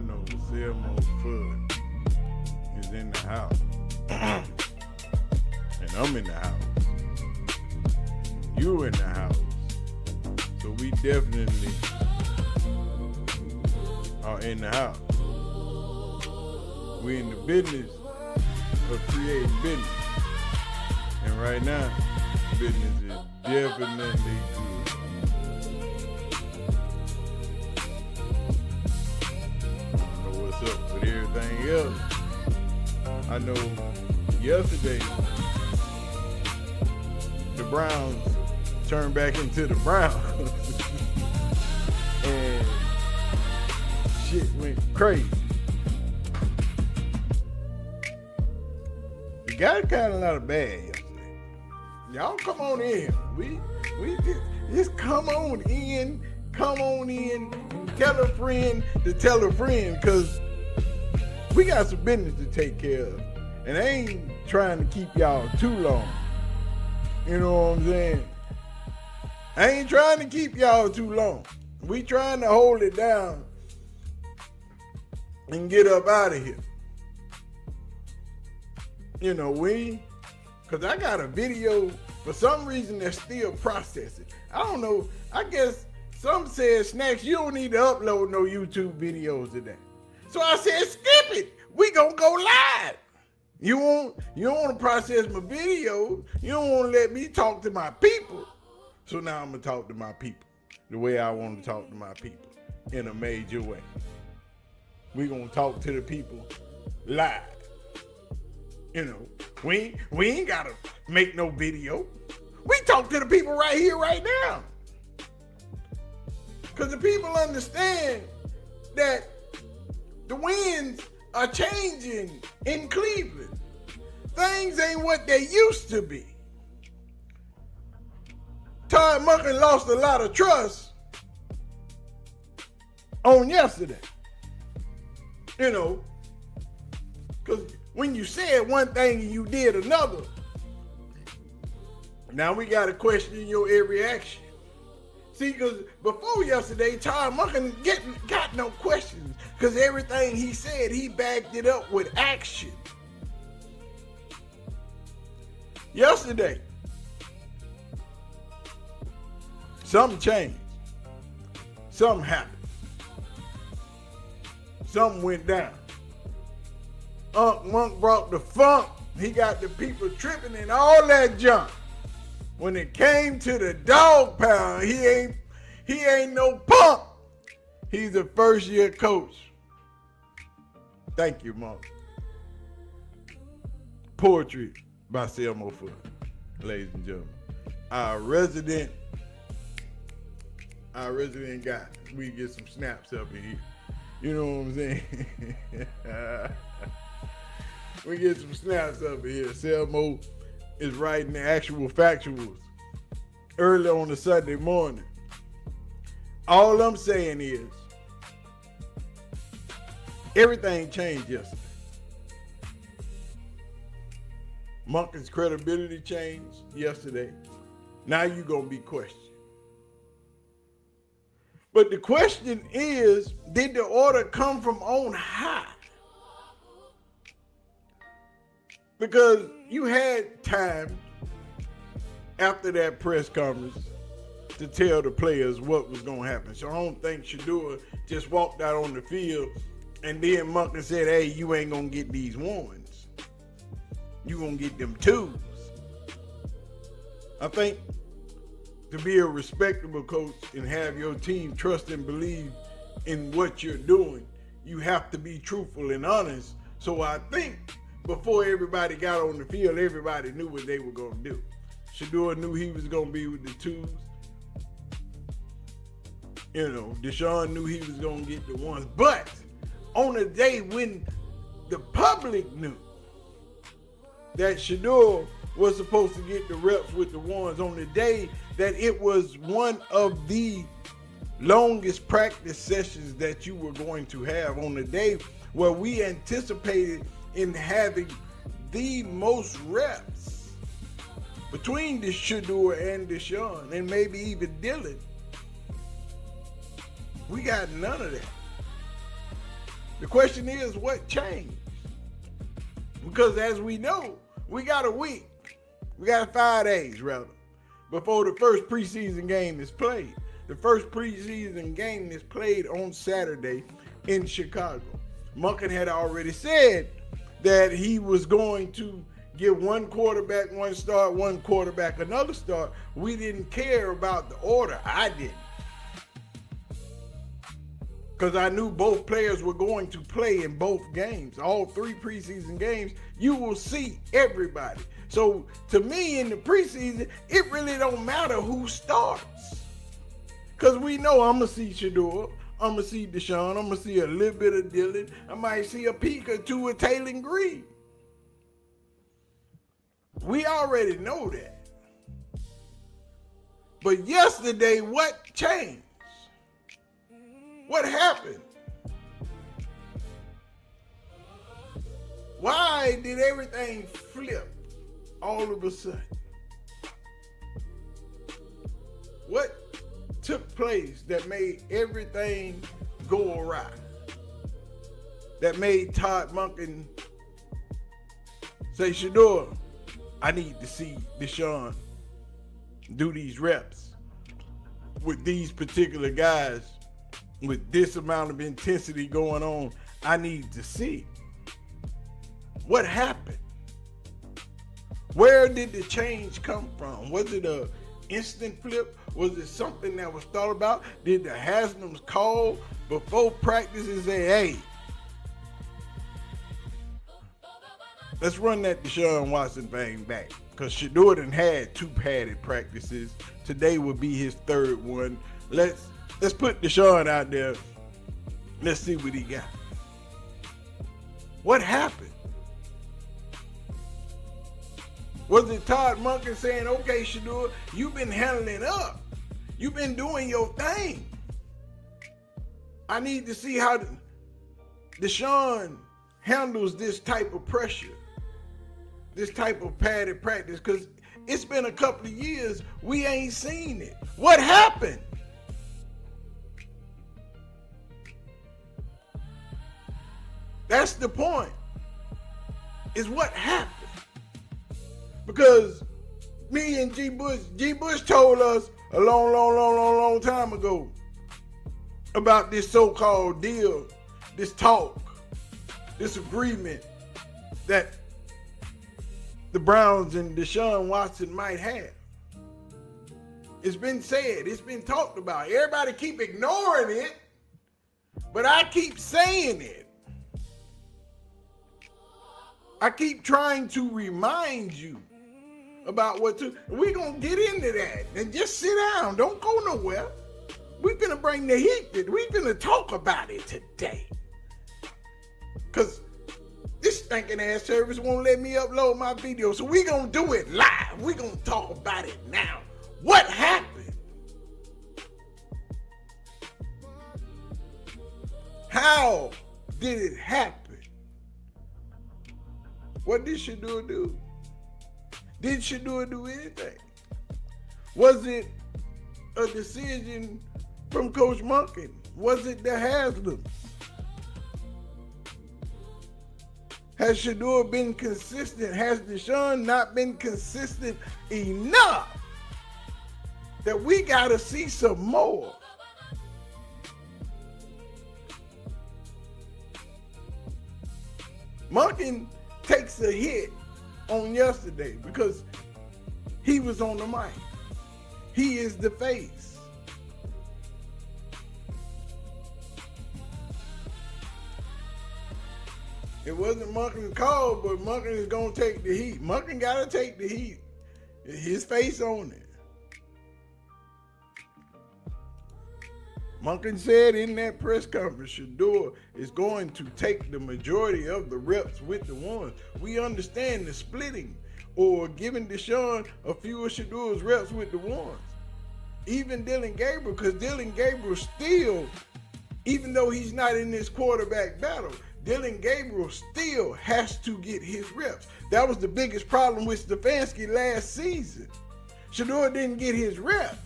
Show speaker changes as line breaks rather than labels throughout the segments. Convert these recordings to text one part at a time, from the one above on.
know Selmo Fudd is in the house. And I'm in the house. You in the house. So we definitely are in the house. We in the business of creating business. And right now, business is definitely good. I don't know what's up with everything else. I know yesterday the Browns turned back into the Browns and shit went crazy. You got kind of a lot of bad yesterday. Y'all come on in. We just come on in, tell a friend to tell a friend, cause we got some business to take care of. And I ain't trying to keep y'all too long. You know what I'm saying? I ain't trying to keep y'all too long. We trying to hold it down and get up out of here. You know, because I got a video, for some reason they're still processing. I don't know, I guess some said, Snacks, you don't need to upload no YouTube videos today. So I said, skip it. We gonna go live. You don't want to process my videos. You don't want to let me talk to my people. So now I'm gonna talk to my people the way I want to talk to my people, in a major way. We gonna talk to the people live. You know, we ain't gotta make no video. We talk to the people right here, right now. Because the people understand that the winds are changing in Cleveland. Things ain't what they used to be. Todd Monken lost a lot of trust on yesterday. You know, because when you said one thing and you did another, now we got to question your every action. See, because before yesterday, Todd Monken got no questions, because everything he said, he backed it up with action. Yesterday, something changed. Something happened. Something went down. Monk brought the funk. He got the people tripping and all that junk. When it came to the dog pound, he ain't no punk. He's a first-year coach. Thank you, Monk. Poetry by Selmo Fudd, ladies and gentlemen. Our resident guy. We get some snaps up in here. You know what I'm saying? We get some snaps up in here. Selmo is writing the actual factuals early on a Sunday morning. All I'm saying is, everything changed yesterday. Monken's credibility changed yesterday. Now you're going to be questioned. But the question is, did the order come from on high? Because you had time after that press conference to tell the players what was going to happen. So I don't think Shedeur just walked out on the field and then Monken said, hey, you ain't going to get these ones. You going to get them twos. I think to be a respectable coach and have your team trust and believe in what you're doing, you have to be truthful and honest. So I think before everybody got on the field, everybody knew what they were going to do. Shedeur knew he was going to be with the twos. You know, Deshaun knew he was going to get the ones. But on a day when the public knew that Shedeur was supposed to get the reps with the ones, on the day that it was one of the longest practice sessions that you were going to have, on the day where we anticipated in having the most reps between the Shedeur and Deshaun, and maybe even Dylan. We got none of that. The question is, what changed? Because as we know, we got a week. We got 5 days, rather, before the first preseason game is played. The first preseason game is played on Saturday in Chicago. Monken had already said that he was going to give one quarterback one start, one quarterback another start. We didn't care about the order. I didn't. Because I knew both players were going to play in both games. All 3 preseason games, you will see everybody. So to me in the preseason, it really don't matter who starts. Because we know I'm going to see Shedeur, I'm going to see Deshaun, I'm going to see a little bit of Dylan. I might see a peek or two of Taylor Green. We already know that. But yesterday, what changed? What happened? Why did everything flip all of a sudden? What took place that made everything go awry? That made Todd Monken say, Shedeur, I need to see Deshaun do these reps with these particular guys. With this amount of intensity going on, I need to see. What happened? Where did the change come from? Was it an instant flip? Was it something that was thought about? Did the Haslam's call before practice and say, hey, let's run that Deshaun Watson thing back? Because Shedeur done had 2 padded practices. Today will be his 3rd one. Let's put Deshaun out there. Let's see what he got. What happened? Was it Todd Monken saying, okay, Shedeur, you've been handling up. You've been doing your thing. I need to see how Deshaun handles this type of pressure, this type of padded practice, because it's been a couple of years, we ain't seen it. What happened? That's the point, is what happened. Because me and G. Bush told us a long time ago about this so-called deal, this talk, this agreement that the Browns and Deshaun Watson might have. It's been said, it's been talked about. Everybody keep ignoring it, but I keep saying it. I keep trying to remind you about what to. We're going to get into that. And just sit down. Don't go nowhere. We're going to bring the heat. We're going to talk about it today. Because this stinking ass service won't let me upload my video. So we're going to do it live. We're going to talk about it now. What happened? How did it happen? What did Shedeur do? Did Shedeur do anything? Was it a decision from Coach Monken? Was it the Haslams? Has Shedeur been consistent? Has Deshaun not been consistent enough that we got to see some more? Monken takes a hit on yesterday because he was on the mic. He is the face. It wasn't Monken's call, but Monken is going to take the heat. Monken got to take the heat. His face on it. Monken said in that press conference, Shedeur is going to take the majority of the reps with the ones. We understand the splitting or giving Deshaun a few of Shedeur's reps with the ones. Even Dylan Gabriel, because Dylan Gabriel still, even though he's not in this quarterback battle, Dylan Gabriel still has to get his reps. That was the biggest problem with Stefanski last season. Shedeur didn't get his reps.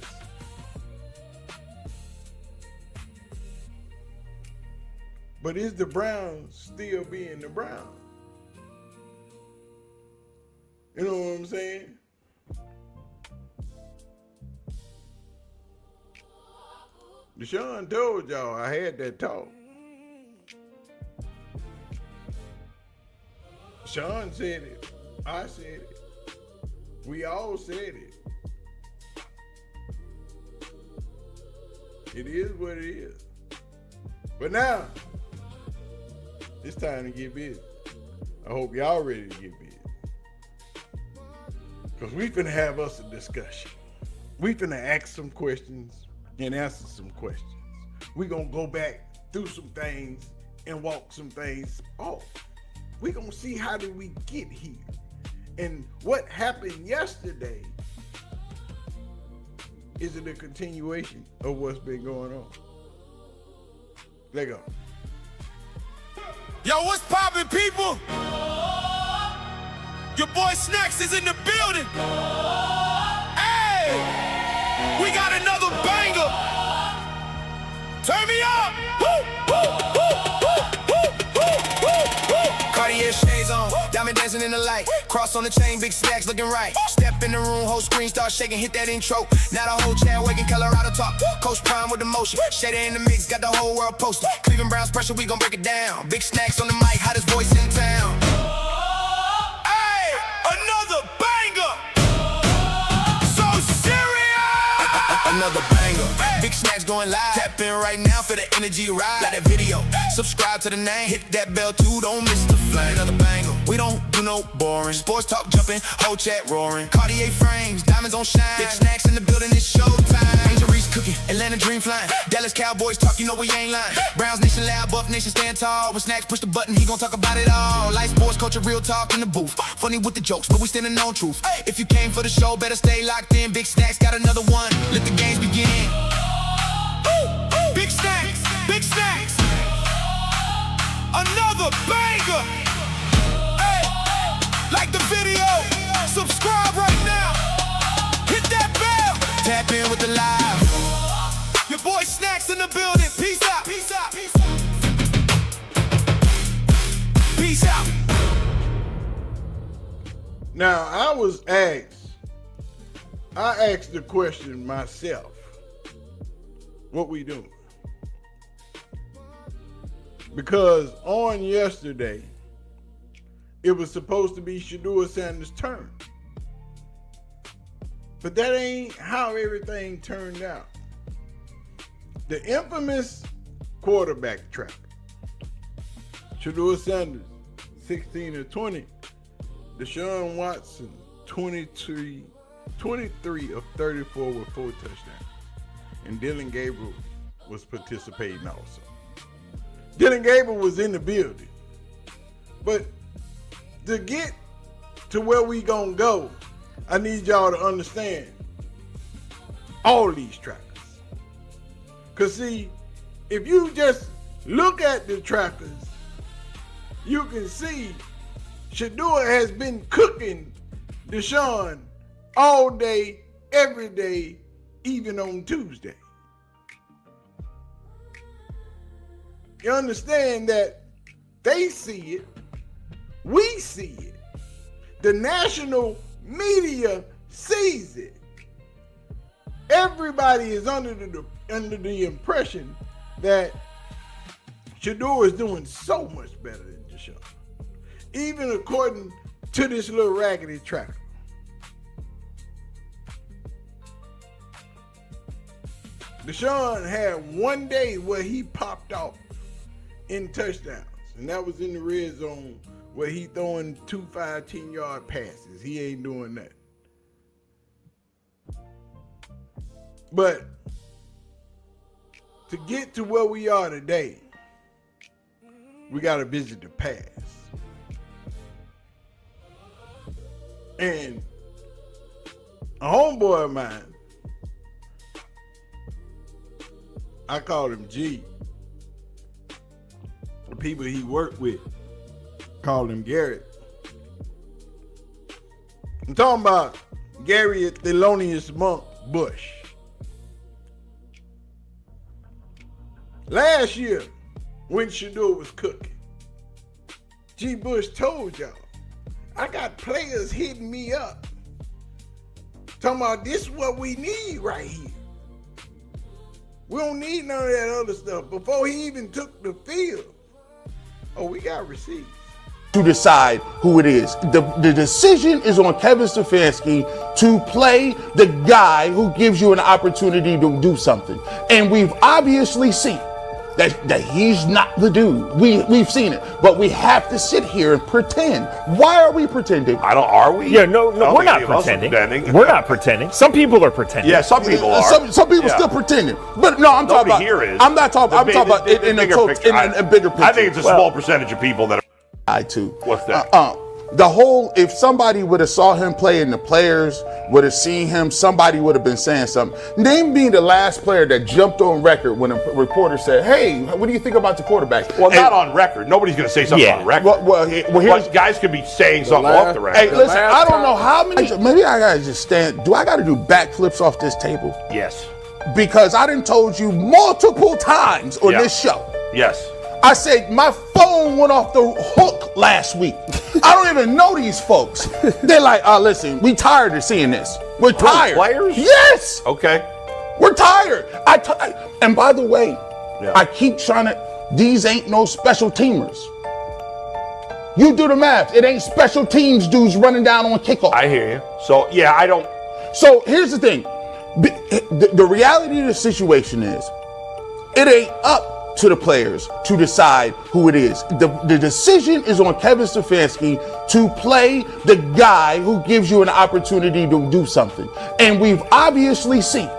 But is the Browns still being the Browns? You know what I'm saying? Deshaun told y'all I had that talk. Sean said it. I said it. We all said it. It is what it is. But now, it's time to get busy. I hope y'all ready to get busy. Because we finna have us a discussion. We finna ask some questions and answer some questions. We gonna go back through some things and walk some things off. We gonna see how did we get here. And what happened yesterday, is it a continuation of what's been going on? Let go.
Yo, what's poppin', people? Your boy Snacks is in the building. Hey, we got another banger. Turn me up. Woo, woo, woo, woo, woo, woo, woo. Cartier shades on, diamond dancing in the light. Cross on the chain, big stacks looking right. Step in the room, whole screen start shaking, hit that intro. Now the whole chat waking, Colorado talk. Coach Prime with the motion, Shedeur in the mix, got the whole world posted. Cleveland Browns pressure, we gon' break it down. Big Snacks on the mic, hottest voice in town. Hey, another banger. So serious. Another banger. Big Snacks going live. Tap in right now for the energy ride. Like that video. Subscribe to the name. Hit that bell too. Don't miss the flame. Another banger. We don't do no boring. Sports talk jumping. Whole chat roaring. Cartier frames. Diamonds on shine. Big Snacks in the building. It's showtime. Angel Reese cooking. Atlanta dream flying. Dallas Cowboys talk. You know we ain't lying. Browns nation loud. Buff nation stand tall. When Snacks push the button, he gon' talk about it all. Life, sports, culture, real talk in the booth. Funny with the jokes, but we standing on truth. If you came for the show, better stay locked in. Big Snacks got another one. Let the games begin. Big Snacks, Big Snacks, another banger. Hey, like the video, subscribe right now, hit that bell, tap in with the live. Your boy Snacks in the building. Peace out, peace out, peace out, peace out.
Now, I asked the question myself. What we doing? Because on yesterday, it was supposed to be Shedeur Sanders' turn. But that ain't how everything turned out. The infamous quarterback trap. Shedeur Sanders, 16 of 20. Deshaun Watson, 23 of 34 with 4 touchdowns. And Dylan Gabriel was participating also. Dylan Gabriel was in the building. But to get to where we gonna go, I need y'all to understand all these trackers. Cause see, if you just look at the trackers, you can see Shedeur has been cooking Deshaun all day, every day, even on Tuesday. You understand that they see it, we see it, the national media sees it. Everybody is under the impression that Shedeur is doing so much better than Deshaun, even according to this little raggedy tracker. Deshaun had one day where he popped off in touchdowns, and that was in the red zone where he throwing 2 5-10-yard passes. He ain't doing that. But to get to where we are today, we got to visit the past. And a homeboy of mine, I call him G. The people he worked with called him Garrett. I'm talking about Gary Thelonious Monk Bush. Last year, when Shedeur was cooking. G. Bush told y'all, I got players hitting me up, talking about this is what we need right here. We don't need none of that other stuff. Before he even took the field, oh, we got receipts.
To decide who it is. The decision is on Kevin Stefanski to play the guy who gives you an opportunity to do something. And we've obviously seen that he's not the dude. We've seen it, but we have to sit here and pretend. Why are we pretending?
Are we?
Yeah, no, we're not pretending. We're not pretending. Some people are pretending.
Yeah, some people are.
Some people still pretending. But no, I'm talking about.
Here is.
I'm not talking. I'm talking about in a bigger picture.
I think it's a small percentage of people that are.
I too.
What's that?
The whole, if somebody would have saw him play and the players would have seen him, somebody would have been saying something. Name me the last player that jumped on record when a reporter said, hey, what do you think about the quarterback?
Well, not on record. Nobody's going to say something on record.
Well,
guys could be saying something off the record.
Hey, listen, I don't know how many, maybe I got to just stand. Do I got to do backflips off this table?
Yes.
Because I done told you multiple times on this show.
Yes.
I said my phone went off the hook last week. I don't even know these folks. They're like, listen, we tired of seeing this. We're tired.
Players?
Yes.
Okay.
We're tired. And by the way, I keep trying to, these ain't no special teamers. You do the math. It ain't special teams dudes running down on kickoff.
I hear you. So, yeah, I don't.
So here's the thing. The reality of the situation is, it ain't up to the players to decide who it is. The decision is on Kevin Stefanski to play the guy who gives you an opportunity to do something. And we've obviously seen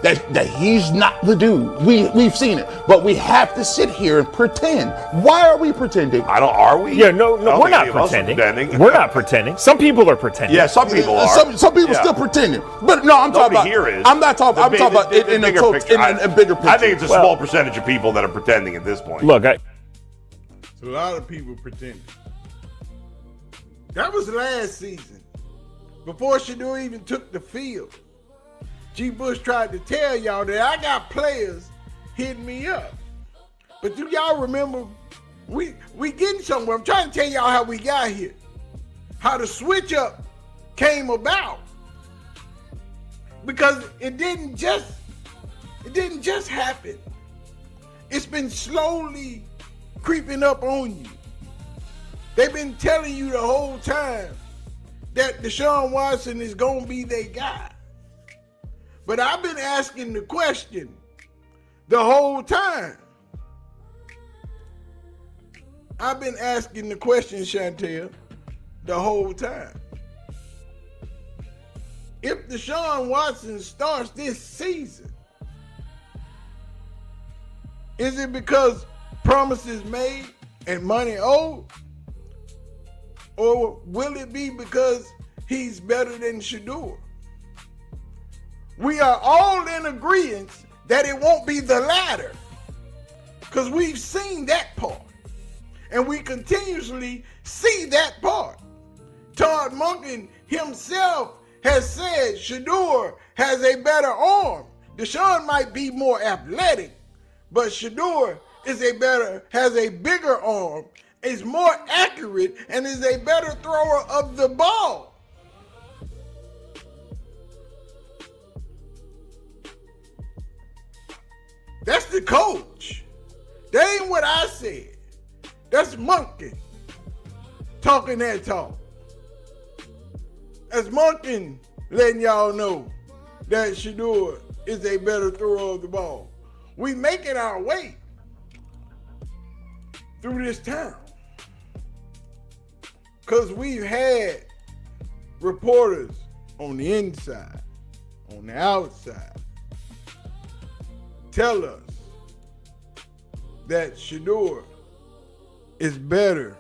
that he's not the dude. We've seen it, but we have to sit here and pretend. Why are we pretending?
Are we?
Yeah, no, we're not pretending. We're not pretending. Some people are pretending.
Yeah, some people are.
Some people still pretending. But no, I'm talking about. I'm talking about in a bigger picture.
I think it's a small percentage of people that are pretending at this point.
Look,
It's a lot of people pretending. That was last season, before Shedeur even took the field. G. Bush tried to tell y'all that I got players hitting me up. But do y'all remember, we getting somewhere. I'm trying to tell y'all how we got here. How the switch up came about. Because it didn't just happen. It's been slowly creeping up on you. They've been telling you the whole time that Deshaun Watson is gonna be their guy. But I've been asking the question the whole time. I've been asking the question, Chantel, the whole time. If Deshaun Watson starts this season, is it because promises made and money owed? Or will it be because he's better than Shedeur? We are all in agreement that it won't be the latter, because we've seen that part, and we continuously see that part. Todd Monken himself has said Shedeur has a better arm. Deshaun might be more athletic, but Shedeur has a bigger arm, is more accurate, and is a better thrower of the ball. That's the coach. That ain't what I said. That's Monken talking that talk. That's Monken letting y'all know that Shedeur is a better thrower of the ball. We making our way through this town, because we've had reporters on the inside, on the outside, tell us that Shedeur is better,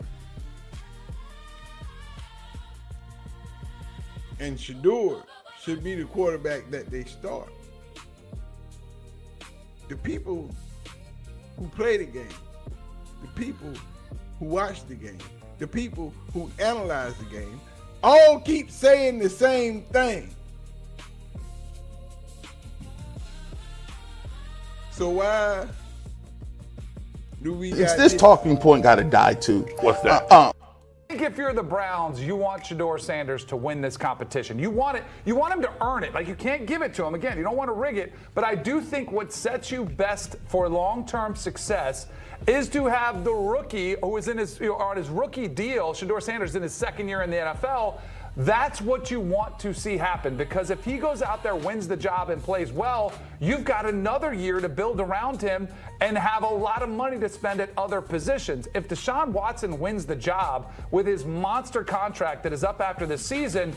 and Shedeur should be the quarterback that they start. The people who play the game, the people who watch the game, the people who analyze the game, all keep saying the same thing. So do we
It's
got
this talking point got to die too.
What's that?
I think if you're the Browns, you want Shedeur Sanders to win this competition. You want it. You want him to earn it. Like, you can't give it to him. Again, you don't want to rig it. But I do think what sets you best for long-term success is to have the rookie who is on his rookie deal. Shedeur Sanders in his second year in the NFL. That's what you want to see happen, because if he goes out there, wins the job, and plays well, you've got another year to build around him and have a lot of money to spend at other positions. If Deshaun Watson wins the job with his monster contract that is up after the season,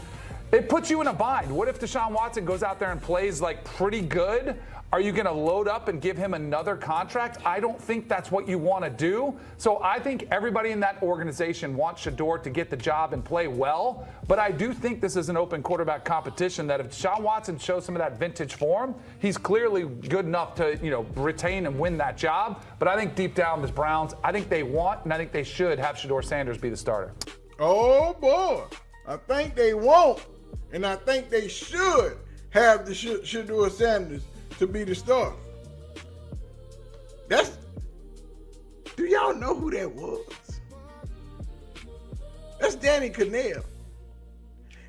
it puts you in a bind. What if Deshaun Watson goes out there and plays like pretty good? Are you going to load up and give him another contract? I don't think that's what you want to do. So I think everybody in that organization wants Shedeur to get the job and play well. But I do think this is an open quarterback competition that if Deshaun Watson shows some of that vintage form, he's clearly good enough to, retain and win that job. But I think deep down, the Browns, I think they want and I think they should have Shedeur Sanders be the starter.
Oh, boy. I think they won't, and I think they should have the Shedeur Sanders to be the starter. Do y'all know who that was? That's Danny Cannell.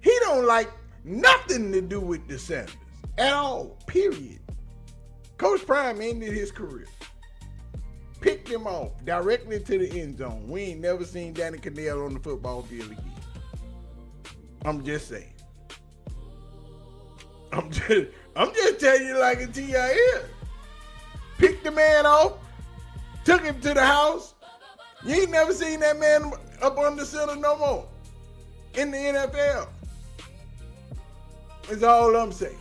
He don't like nothing to do with the Sanders at all, period. Coach Prime ended his career. Picked him off directly to the end zone. We ain't never seen Danny Cannell on the football field again. I'm just saying. I'm just telling you like a TIL. Picked the man off, took him to the house. You ain't never seen that man up on the center no more in the NFL. That's all I'm saying.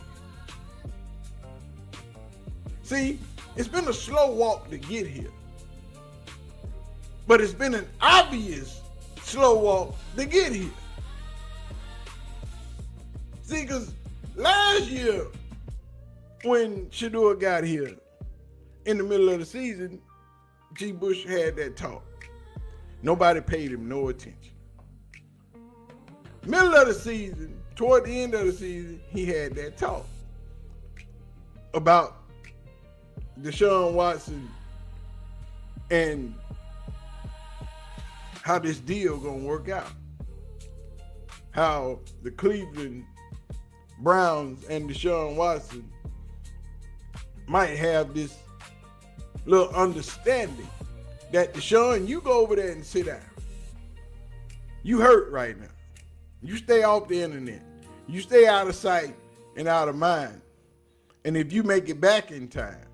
See, it's been a slow walk to get here. But it's been an obvious slow walk to get here. See, because last year, when Shedeur got here in the middle of the season, G. Bush had that talk. Nobody paid him no attention. Middle of the season, toward the end of the season, he had that talk about Deshaun Watson and how this deal gonna work out. How the Cleveland Browns and Deshaun Watson might have this little understanding that Deshaun, you go over there and sit down. You hurt right now. You stay off the internet. You stay out of sight and out of mind. And if you make it back in time,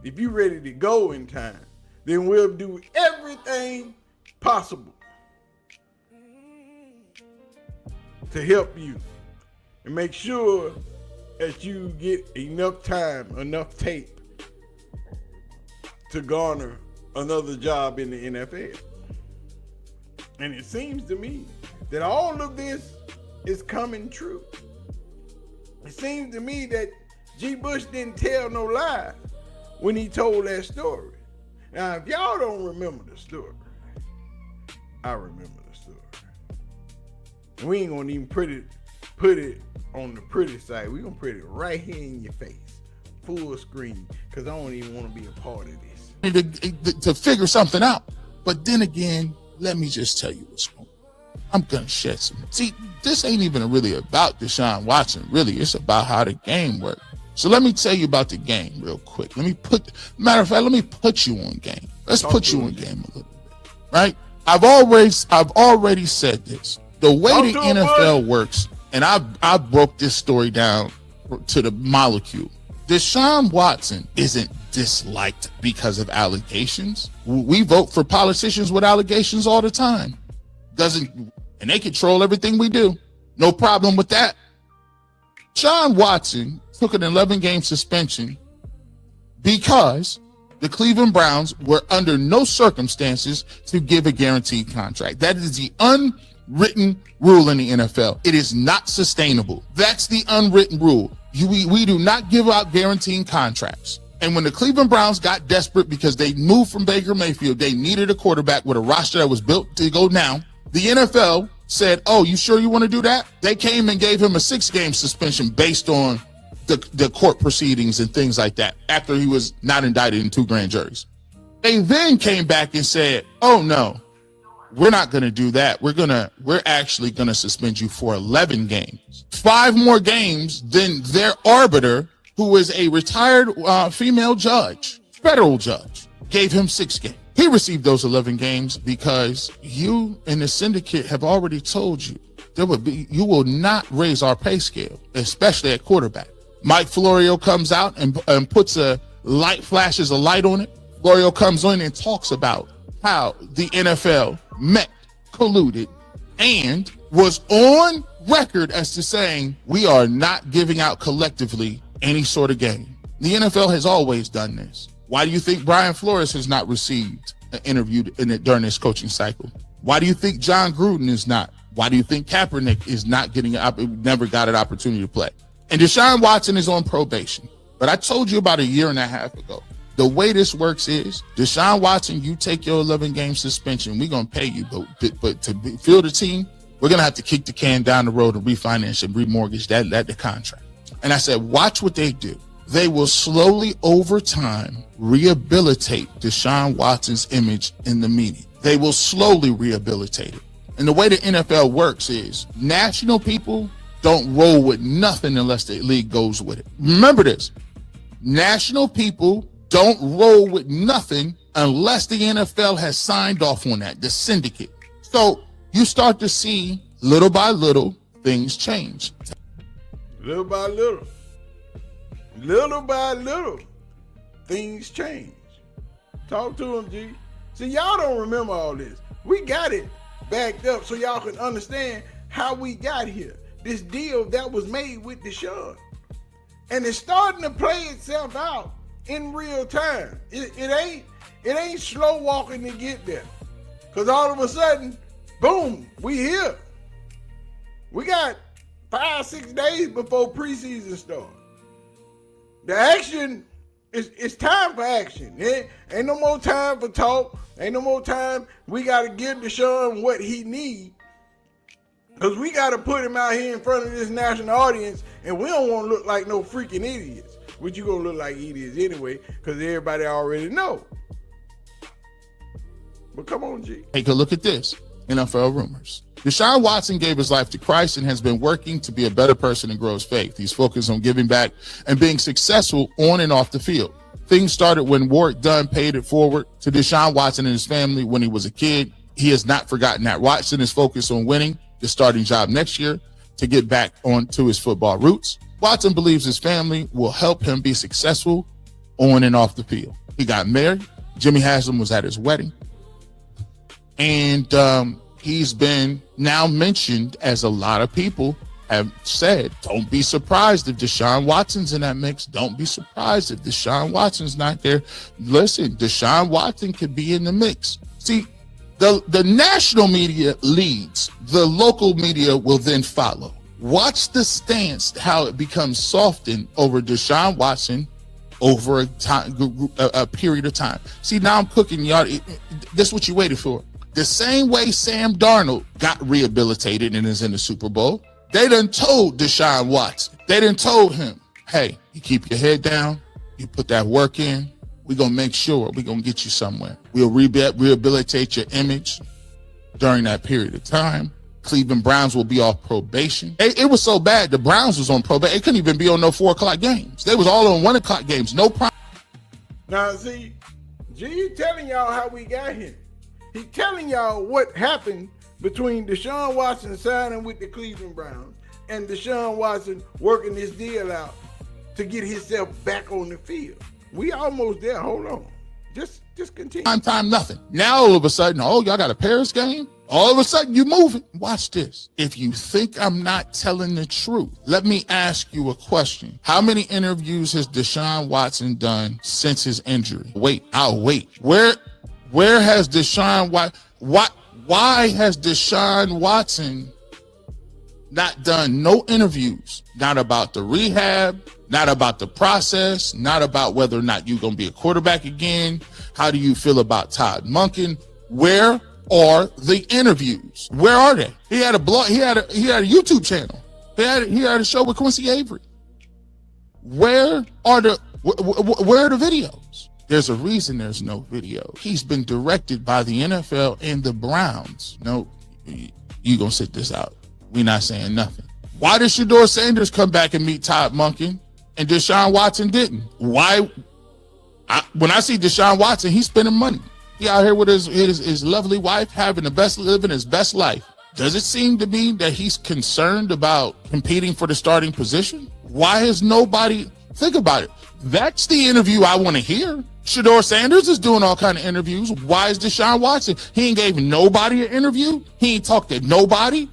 if you're ready to go in time, then we'll do everything possible to help you and make sure that you get enough time, enough tape to garner another job in the NFL. And it seems to me that all of this is coming true. It seems to me that G. Bush didn't tell no lie when he told that story. Now, if y'all don't remember the story, I remember the story. And we ain't gonna even put it on the pretty side. We're gonna put it right here in your face, full screen, because I don't even want to be a part of this.
To figure something out. But then again, let me just tell you what's going on. I'm gonna shed some. See, this ain't even really about Deshaun Watson. Really, it's about how the game works. So let me tell you about the game real quick. Let me put you on game. Let's put you on game a little bit, right? I've already said this. The way the NFL works, and I broke this story down to the molecule. Deshaun Watson isn't disliked because of allegations. We vote for politicians with allegations all the time. And they control everything we do. No problem with that. Deshaun Watson took an 11-game suspension because the Cleveland Browns were under no circumstances to give a guaranteed contract. That is the unwritten rule in the NFL. It is not sustainable. That's the unwritten rule. We do not give out guaranteed contracts. And when the Cleveland Browns got desperate because they moved from Baker Mayfield, they needed a quarterback with a roster that was built to go now. The NFL said, oh, you sure you want to do that? They came and gave him a 6-game suspension based on the court proceedings and things like that after he was not indicted in 2 grand juries. They then came back and said, oh no, we're not going to do that. We're actually going to suspend you for 11 games. 5 more games than their arbiter, who is a retired female judge, federal judge, gave him 6 games. He received those 11 games because you and the syndicate have already told you you will not raise our pay scale, especially at quarterback. Mike Florio comes out and puts flashes a light on it. Florio comes in and talks about how the NFL met, colluded, and was on record as to saying we are not giving out collectively any sort of game. The NFL has always done this. Why do you think Brian Flores has not received an interview during this coaching cycle? Why do you think John Gruden is not? Why do you think Kaepernick is not never got an opportunity to play? And Deshaun Watson is on probation. But I told you about a year and a half ago, the way this works is, Deshaun Watson, you take your 11-game suspension, we're going to pay you. But to field the team, we're going to have to kick the can down the road and refinance and remortgage the contract. And I said, watch what they do. They will slowly, over time, rehabilitate Deshaun Watson's image in the media. They will slowly rehabilitate it. And the way the NFL works is, national people don't roll with nothing unless the league goes with it. Remember this. National people don't roll with nothing unless the NFL has signed off on that, the syndicate. So you start to see, little by little, things change.
Little by little. Little by little, things change. Talk to him, G. See, y'all don't remember all this. We got it backed up so y'all can understand how we got here. This deal that was made with Deshaun. And it's starting to play itself out in real time. It ain't slow walking to get there. Because all of a sudden, boom, we here. We got 5-6 days before preseason starts. The action, it's time for action. Ain't no more time for talk. Ain't no more time. We got to give Deshaun what he needs. Because we got to put him out here in front of this national audience, and we don't want to look like no freaking idiots. Which you going to look like idiots anyway, because everybody already know. But come on, G.
Take a look at this. NFL rumors. Deshaun Watson gave his life to Christ and has been working to be a better person and grow his faith. He's focused on giving back and being successful on and off the field. Things started when Warwick Dunn paid it forward to Deshaun Watson and his family when he was a kid. He has not forgotten that. Watson is focused on winning the starting job next year to get back onto his football roots. Watson believes his family will help him be successful on and off the field. He got married. Jimmy Haslam was at his wedding. And he's been now mentioned, as a lot of people have said, don't be surprised if Deshaun Watson's in that mix. Don't be surprised if Deshaun Watson's not there. Listen, Deshaun Watson could be in the mix. See, the national media leads. The local media will then follow. Watch the stance, how it becomes softened over Deshaun Watson over a period of time. See, now I'm cooking y'all. This is what you waited for. The same way Sam Darnold got rehabilitated and is in the Super Bowl, they done told Deshaun Watson. They done told him, hey, you keep your head down, you put that work in, we're going to make sure we're going to get you somewhere. We'll rehabilitate your image during that period of time. Cleveland Browns will be off probation. It was so bad, the Browns was on probation. It couldn't even be on no 4 o'clock games. They was all on 1 o'clock games, no problem.
Now, see, G telling y'all how we got here. He's telling y'all what happened between Deshaun Watson signing with the Cleveland Browns and Deshaun Watson working this deal out to get himself back on the field. We almost there. Hold on. Just continue.
Time, nothing. Now all of a sudden, oh, y'all got a Paris game? All of a sudden you moving. Watch this. If you think I'm not telling the truth, let me ask you a question. How many interviews has Deshaun Watson done since his injury? I'll wait. Where has Deshaun why has Deshaun Watson not done no interviews? Not about the rehab, not about the process, not about whether or not you're going to be a quarterback again. How do you feel about Todd Monken? Where are the interviews? Where are they? He had a blog, he had a YouTube channel. He had a show with Quincy Avery. Where are the videos? There's a reason there's no video. He's been directed by the NFL and the Browns. No, you gonna sit this out. We not saying nothing. Why did Shedeur Sanders come back and meet Todd Monken and Deshaun Watson didn't? Why? When I see Deshaun Watson, he's spending money. He out here with his lovely wife, living his best life. Does it seem to me that he's concerned about competing for the starting position? Why has nobody, think about it. That's the interview I want to hear. Shedeur Sanders is doing all kind of interviews. Why is Deshaun Watson? He ain't gave nobody an interview. He ain't talked to nobody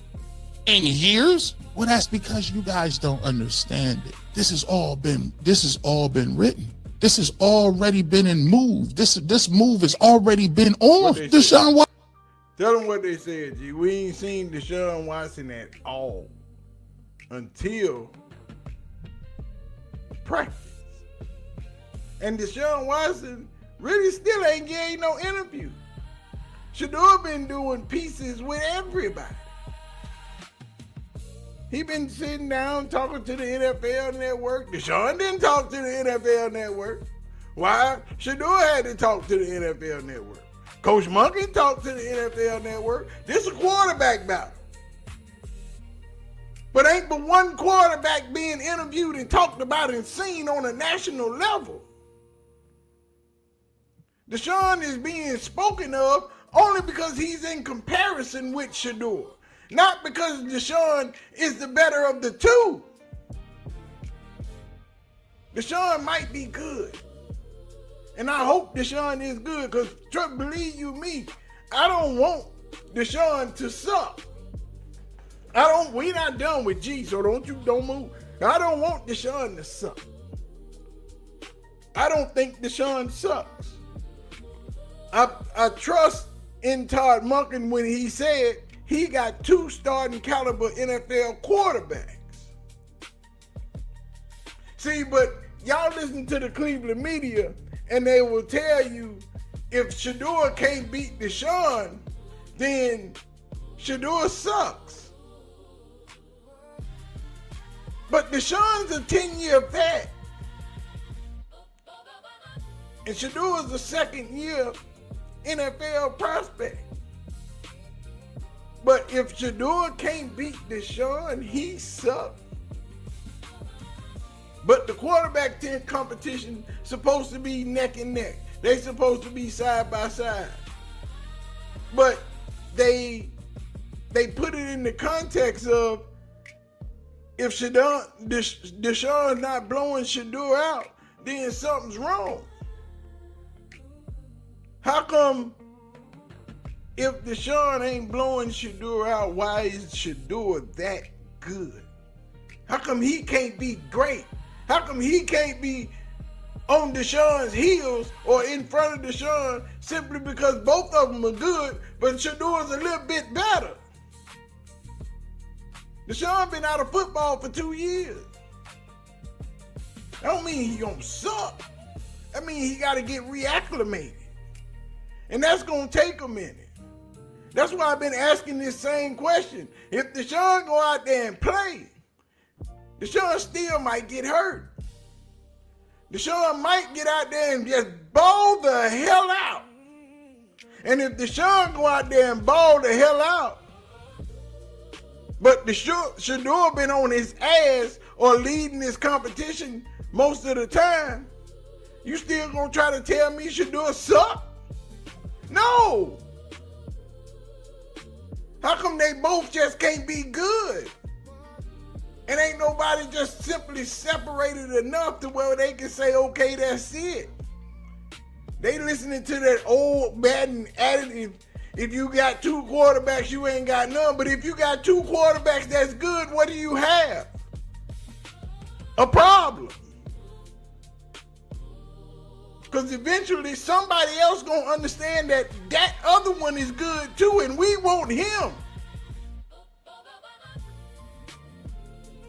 in years. Well, that's because you guys don't understand it. This has all been written. This has already been moved. This move has already been on Deshaun Watson.
Tell them what they said, G. We ain't seen Deshaun Watson at all until practice. And Deshaun Watson really still ain't getting no interview. Shedeur been doing pieces with everybody. He been sitting down talking to the NFL Network. Deshaun didn't talk to the NFL Network. Why? Shedeur had to talk to the NFL Network. Coach Monken talked to the NFL Network. This is a quarterback battle. But ain't but one quarterback being interviewed and talked about and seen on a national level. Deshaun is being spoken of only because he's in comparison with Shedeur. Not because Deshaun is the better of the two. Deshaun might be good. And I hope Deshaun is good because, believe you me, I don't want Deshaun to suck. We not done with G, so don't move. I don't want Deshaun to suck. I don't think Deshaun sucks. I trust in Todd Monken when he said he got 2 starting caliber NFL quarterbacks. See, but y'all listen to the Cleveland media and they will tell you if Shedeur can't beat Deshaun, then Shedeur sucks. But Deshaun's a 10-year vet. And Shedeur is a second-year NFL prospect. But if Shedeur can't beat Deshaun, he sucks. But the quarterback 10 competition supposed to be neck and neck. They supposed to be side by side. But they put it in the context of if Deshaun not blowing Shedeur out, then something's wrong. How come if Deshaun ain't blowing Shedeur out, why is Shedeur that good? How come he can't be great? How come he can't be on Deshaun's heels or in front of Deshaun simply because both of them are good, but Shedeur's a little bit better? Deshaun been out of football for 2 years. That don't mean he gonna suck. That mean he gotta get reacclimated. And that's gonna take a minute. That's why I've been asking this same question. If Deshaun go out there and play, Deshaun still might get hurt. Deshaun might get out there and just ball the hell out. And if Deshaun go out there and ball the hell out, but Shedeur been on his ass or leading this competition most of the time, you still gonna try to tell me Shedeur suck? No. How come they both just can't be good? And ain't nobody just simply separated enough to where they can say, okay, that's it. They listening to that old Madden adage, if you got 2 quarterbacks, you ain't got none. But if you got 2 quarterbacks that's good, what do you have? A problem. Because eventually somebody else gonna understand that that other one is good too, and we want him.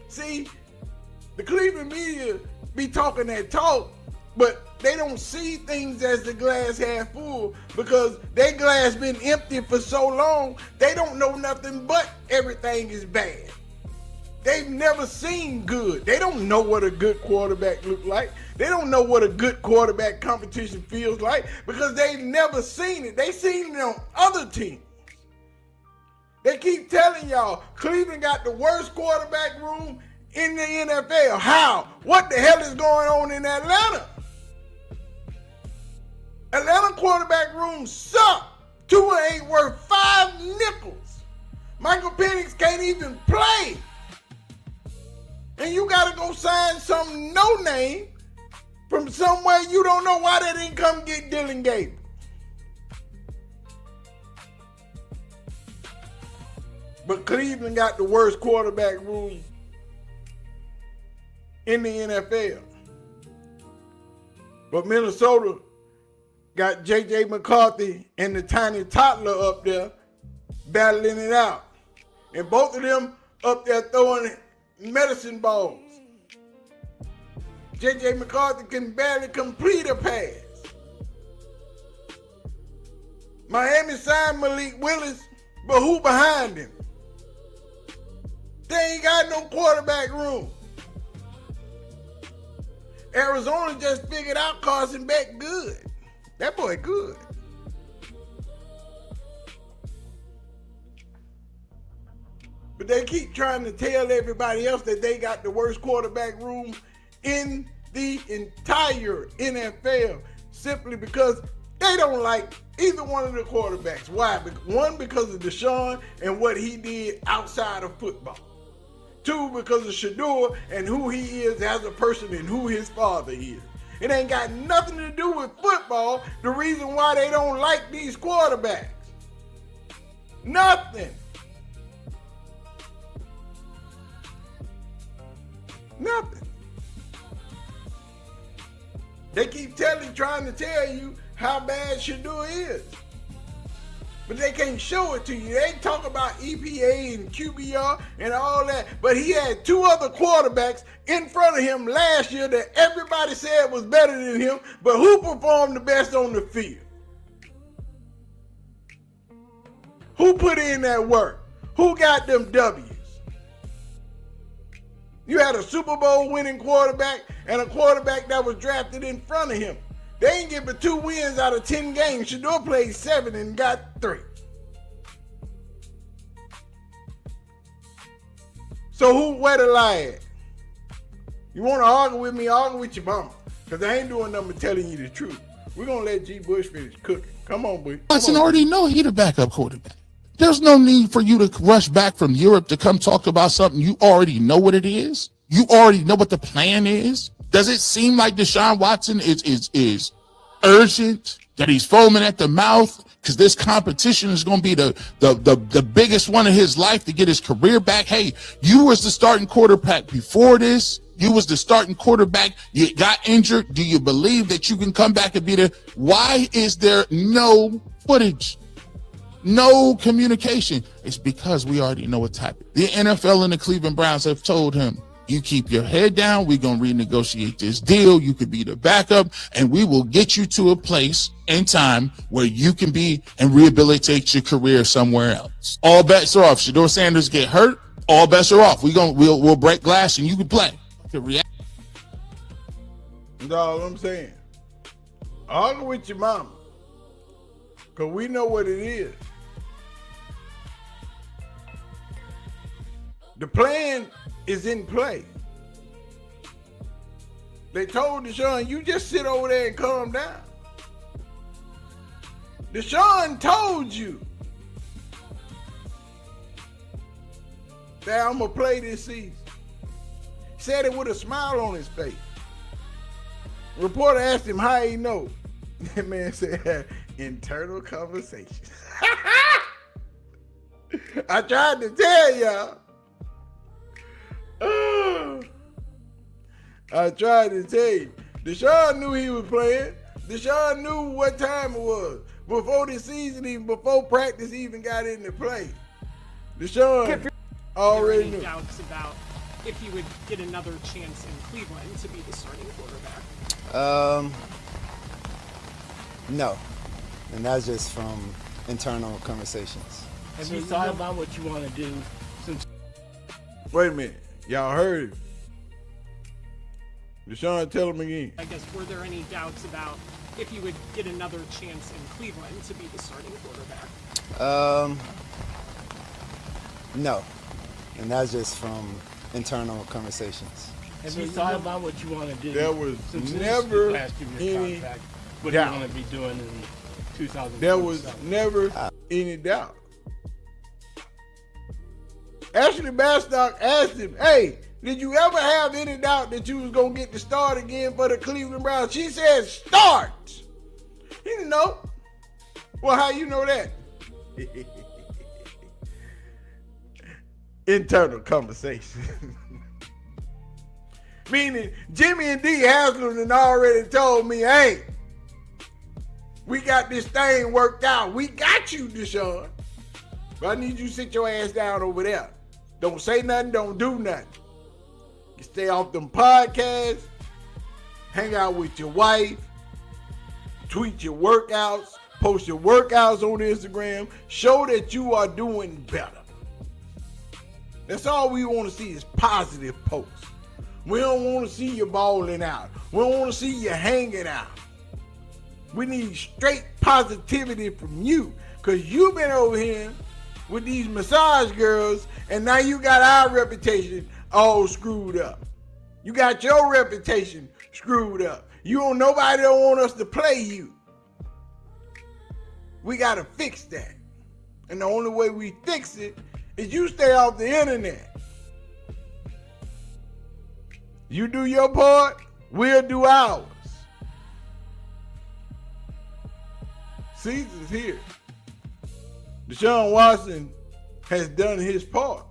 See, the Cleveland media be talking that talk, but they don't see things as the glass half full because their glass been empty for so long, they don't know nothing but everything is bad. They've never seen good. They don't know what a good quarterback look like. They don't know what a good quarterback competition feels like because they've never seen it. They've seen it on other teams. They keep telling y'all Cleveland got the worst quarterback room in the NFL. How? What the hell is going on in Atlanta? Atlanta quarterback rooms suck. Tua ain't worth 5 nickels. Michael Penix can't even play. And you got to go sign some no-name from somewhere you don't know why they didn't come get Dylan Gabriel. But Cleveland got the worst quarterback room in the NFL. But Minnesota got J.J. McCarthy and the tiny toddler up there battling it out. And both of them up there throwing medicine balls. J.J. McCarthy can barely complete a pass. Miami signed Malik Willis, but who behind him? They ain't got no quarterback room. Arizona just figured out Carson Beck good. That boy good. But they keep trying to tell everybody else that they got the worst quarterback room in the entire NFL simply because they don't like either one of the quarterbacks. Why? One, because of Deshaun and what he did outside of football. Two, because of Shedeur and who he is as a person and who his father is. It ain't got nothing to do with football, the reason why they don't like these quarterbacks. Nothing. Nothing. They keep trying to tell you how bad Shedeur is. But they can't show it to you. They talk about EPA and QBR and all that. But he had 2 other quarterbacks in front of him last year that everybody said was better than him. But who performed the best on the field? Who put in that work? Who got them W's? You had a Super Bowl winning quarterback and a quarterback that was drafted in front of him. They ain't give but 2 wins out of 10 games. Shedeur played 7 and got 3. So where the lie at? You want to argue with me, argue with your mama. Because I ain't doing nothing but telling you the truth. We're going to let G. Bush finish cooking. Come on, boy.
Watson already know he the backup quarterback. There's no need for you to rush back from Europe to come talk about something you already know what it is. You already know what the plan is. Does it seem like Deshaun Watson is urgent, that he's foaming at the mouth because this competition is going to be the biggest one of his life to get his career back? Hey, you was the starting quarterback before this. You was the starting quarterback. You got injured. Do you believe that you can come back and be the? Why is there no footage? No communication. It's because we already know what's happening. The NFL and the Cleveland Browns have told him, you keep your head down. We're going to renegotiate this deal. You could be the backup, and we will get you to a place in time where you can be and rehabilitate your career somewhere else. All bets are off. Shedeur Sanders get hurt. All bets are off. We'll break glass and you can play.
That's all I'm saying. Argue with your mama. Because we know what it is. The plan is in play. They told Deshaun, you just sit over there and calm down. Deshaun told you that I'm going to play this season. Said it with a smile on his face. Reporter asked him how he know. That man said, internal conversations. I tried to tell y'all. I tried to tell you. Deshaun knew he was playing. Deshaun knew what time it was. Before the season, even before practice even got into play. Deshaun already knew.
Doubts about if he would get another chance in Cleveland to be the starting quarterback?
No. And that's just from internal conversations.
Have you thought about what you want to do?
Wait a minute. Y'all heard it. Deshaun, tell him again.
I guess, were there any doubts about if you would get another chance in Cleveland to be the starting quarterback?
No. And that's just from internal conversations.
Have you thought about what you want to do?
There was
since
never
this is your
any
contract, what
doubt.
you want to be doing in 2027?
There was never any doubt. Ashley Bastock asked him, hey, did you ever have any doubt that you was going to get the start again for the Cleveland Browns? She said, start. He didn't know. Well, how you know that? Internal conversation. Meaning, Jimmy and D. Haslam had already told me, hey, we got this thing worked out. We got you, Deshaun. But I need you to sit your ass down over there. Don't say nothing, don't do nothing. You stay off them podcasts, hang out with your wife, tweet your workouts, post your workouts on Instagram, show that you are doing better. That's all we want to see is positive posts. We don't want to see you balling out. We don't want to see you hanging out. We need straight positivity from you, because you've been over here with these massage girls, and now you got our reputation all screwed up. You got your reputation screwed up. Nobody don't want us to play you. We got to fix that. And the only way we fix it is you stay off the internet. You do your part, we'll do ours. Season's here. Deshaun Watson has done his part.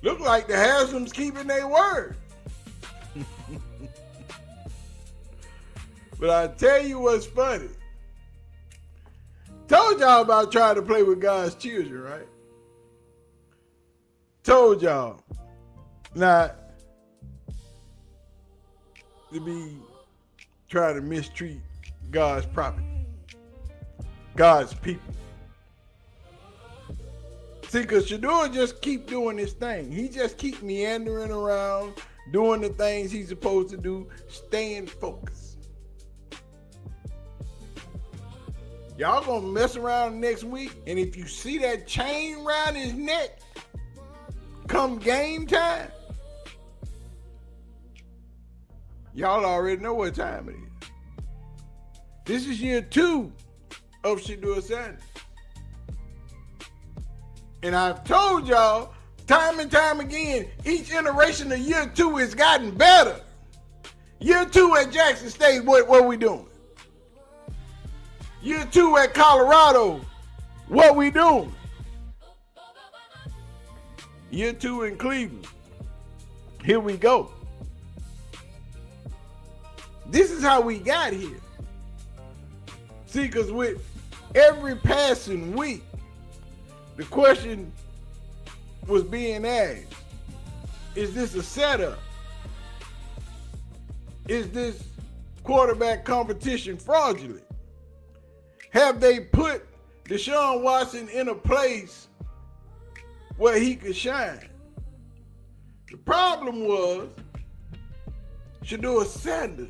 Look like the Haslams keeping their word. But I tell you what's funny. Told y'all about trying to play with God's children, right? Told y'all not to be trying to mistreat God's property, God's people. See, because Shedeur just keep doing his thing. He just keep meandering around, doing the things he's supposed to do, staying focused. Y'all gonna mess around next week, and if you see that chain around his neck, come game time, y'all already know what time it is. This is year 2 of Shedeur Sanders. And I've told y'all time and time again, each iteration of year 2 has gotten better. Year 2 at Jackson State, what we doing? Year 2 at Colorado, what we doing? Year 2 in Cleveland, here we go. This is how we got here. See, because with every passing week, the question was being asked, is this a setup? Is this quarterback competition fraudulent? Have they put Deshaun Watson in a place where he could shine? The problem was Shedeur Sanders.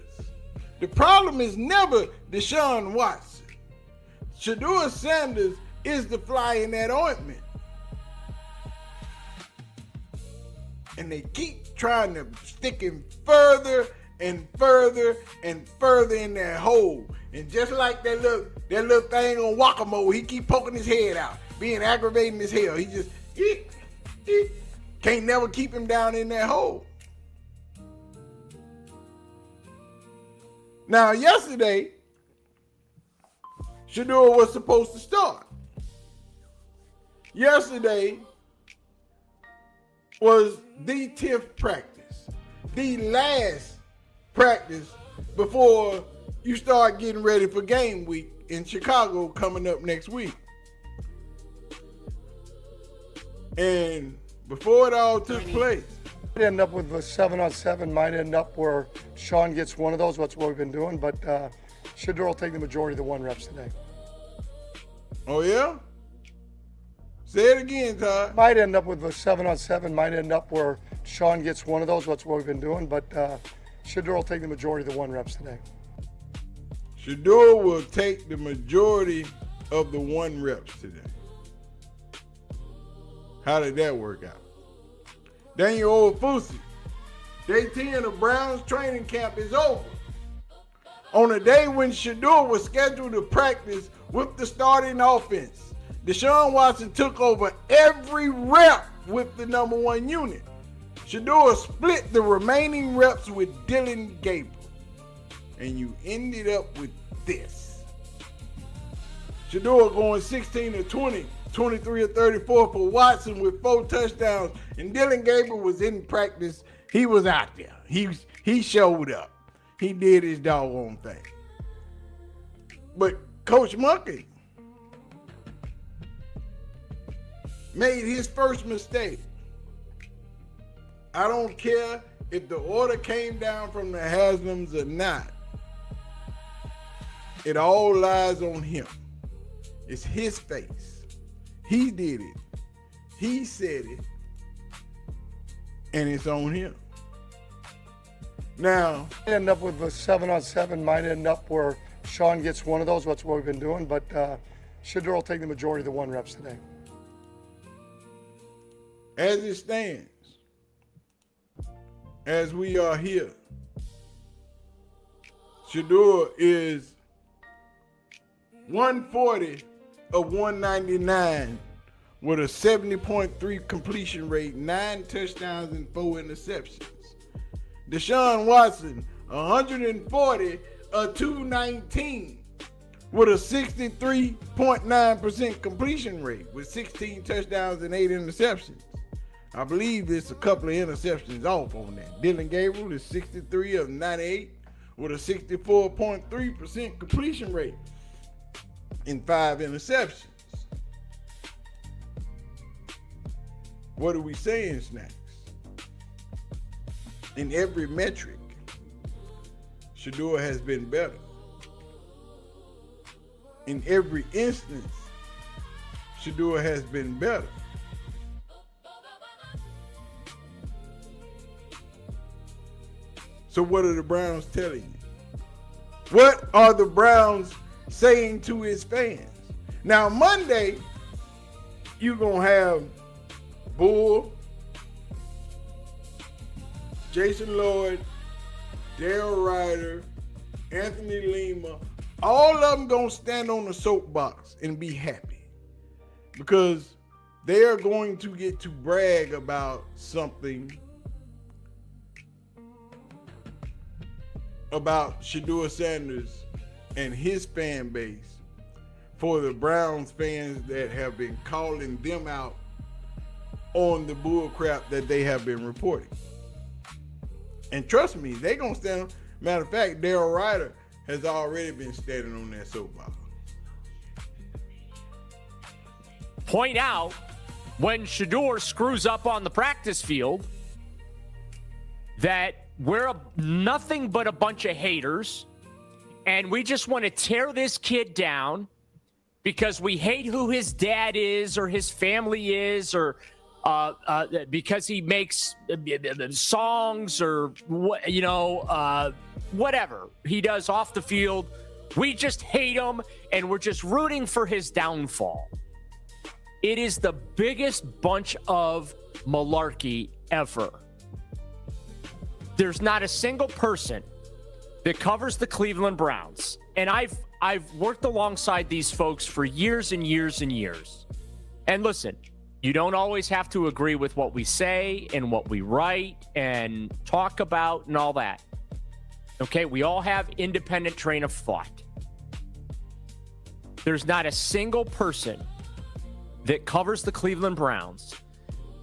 The problem is never Deshaun Watson. Shedeur Sanders is the fly in that ointment. And they keep trying to stick him further and further and further in that hole. And just like that little thing on Whack-A-Mole, he keep poking his head out, being aggravating as hell. He just can't never keep him down in that hole. Now, yesterday, Shedeur was supposed to start. Yesterday was the 10th practice, the last practice before you start getting ready for game week in Chicago coming up next week. And before it all took place,
Might end up with a 7-on-7, might end up where Sean gets one of those. That's what we've been doing, but Shedeur will take the majority of the 1 reps today.
oh yeah? Say it again, Todd.
Might end up with a 7-on-7. Might end up where Sean gets one of those. That's what we've been doing. But Shedeur will take the majority of the 1 reps today.
Shedeur will take the majority of the 1 reps today. How did that work out? Daniel Ofusi. Day 10 of Browns training camp is over. On a day when Shedeur was scheduled to practice with the starting offense, Deshaun Watson took over every rep with the number 1 unit. Shedeur split the remaining reps with Dylan Gabriel. And you ended up with this. Shedeur going 16 of 20, 23 of 34 for Watson with 4 touchdowns. And Dylan Gabriel was in practice. He was out there. He showed up. He did his doggone thing. But Coach Monken made his first mistake. I don't care if the order came down from the Haslams or not. It all lies on him. It's his face. He did it. He said it. And it's on him. Now,
End up with a 7-on-7. Might end up where Sean gets one of those. That's what we've been doing. But Shedeur will take the majority of the 1 reps today.
as it stands, as we are here, Shedeur is 140 of 199 with a 70.3 completion rate, 9 touchdowns and 4 interceptions. Deshaun Watson, 140 of 219 with a 63.9% completion rate with 16 touchdowns and 8 interceptions. I believe there's a couple of interceptions off on that. Dylan Gabriel is 63 of 98 with a 64.3% completion rate and 5 interceptions. What are we saying, Snacks? In every metric, Shedeur has been better. In every instance, Shedeur has been better. So what are the Browns telling you? What are the Browns saying to his fans? Now, Monday, you're going to have Bull, Jason Lloyd, Darryl Ryder, Anthony Lima, all of them going to stand on the soapbox and be happy because they are going to get to brag about something about Shedeur Sanders and his fan base for the Browns fans that have been calling them out on the bull crap that they have been reporting. And trust me, they're going to stand. Matter of fact, Darryl Ryder has already been standing on that soapbox.
Point out when Shedeur screws up on the practice field that we're nothing but a bunch of haters and we just want to tear this kid down because we hate who his dad is or his family is or because he makes songs or whatever he does off the field. We just hate him and we're just rooting for his downfall. It is the biggest bunch of malarkey ever. There's not a single person that covers the Cleveland Browns. And I've worked alongside these folks for years and years and years. And listen, you don't always have to agree with what we say and what we write and talk about and all that. Okay, we all have independent train of thought. There's not a single person that covers the Cleveland Browns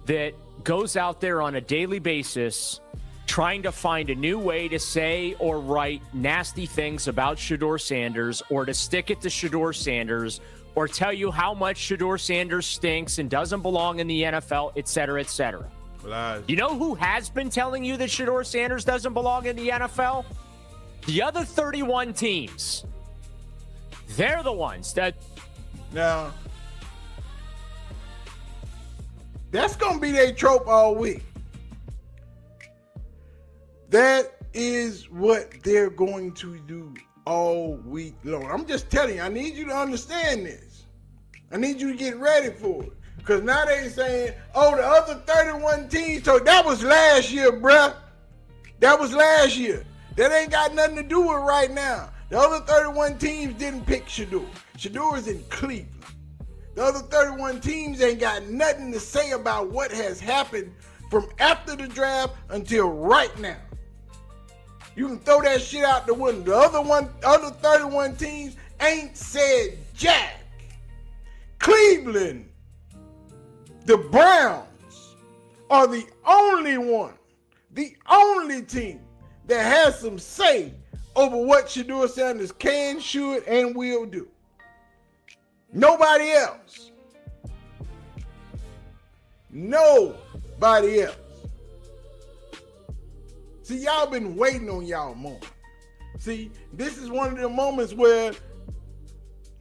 that goes out there on a daily basis trying to find a new way to say or write nasty things about Shedeur Sanders or to stick it to Shedeur Sanders or tell you how much Shedeur Sanders stinks and doesn't belong in the NFL, et cetera, et cetera.
Lies. You
know who has been telling you that Shedeur Sanders doesn't belong in the NFL? The other 31 teams. They're the ones that...
Now, That's going to be their trope all week. That is what they're going to do all week long. I'm just telling you, I need you to understand this. I need you to get ready for it. Because now they saying, oh, the other 31 teams, so that was last year, bruh. That was last year. That ain't got nothing to do with right now. The other 31 teams didn't pick Shedeur. Shedeur is in Cleveland. The other 31 teams ain't got nothing to say about what has happened from after the draft until right now. You can throw that shit out the window. The other 31 teams ain't said jack. Cleveland, the Browns are the only team that has some say over what Shedeur Sanders can, should, and will do. Nobody else. Nobody else. See, y'all been waiting on y'all moment. See, this is one of the moments where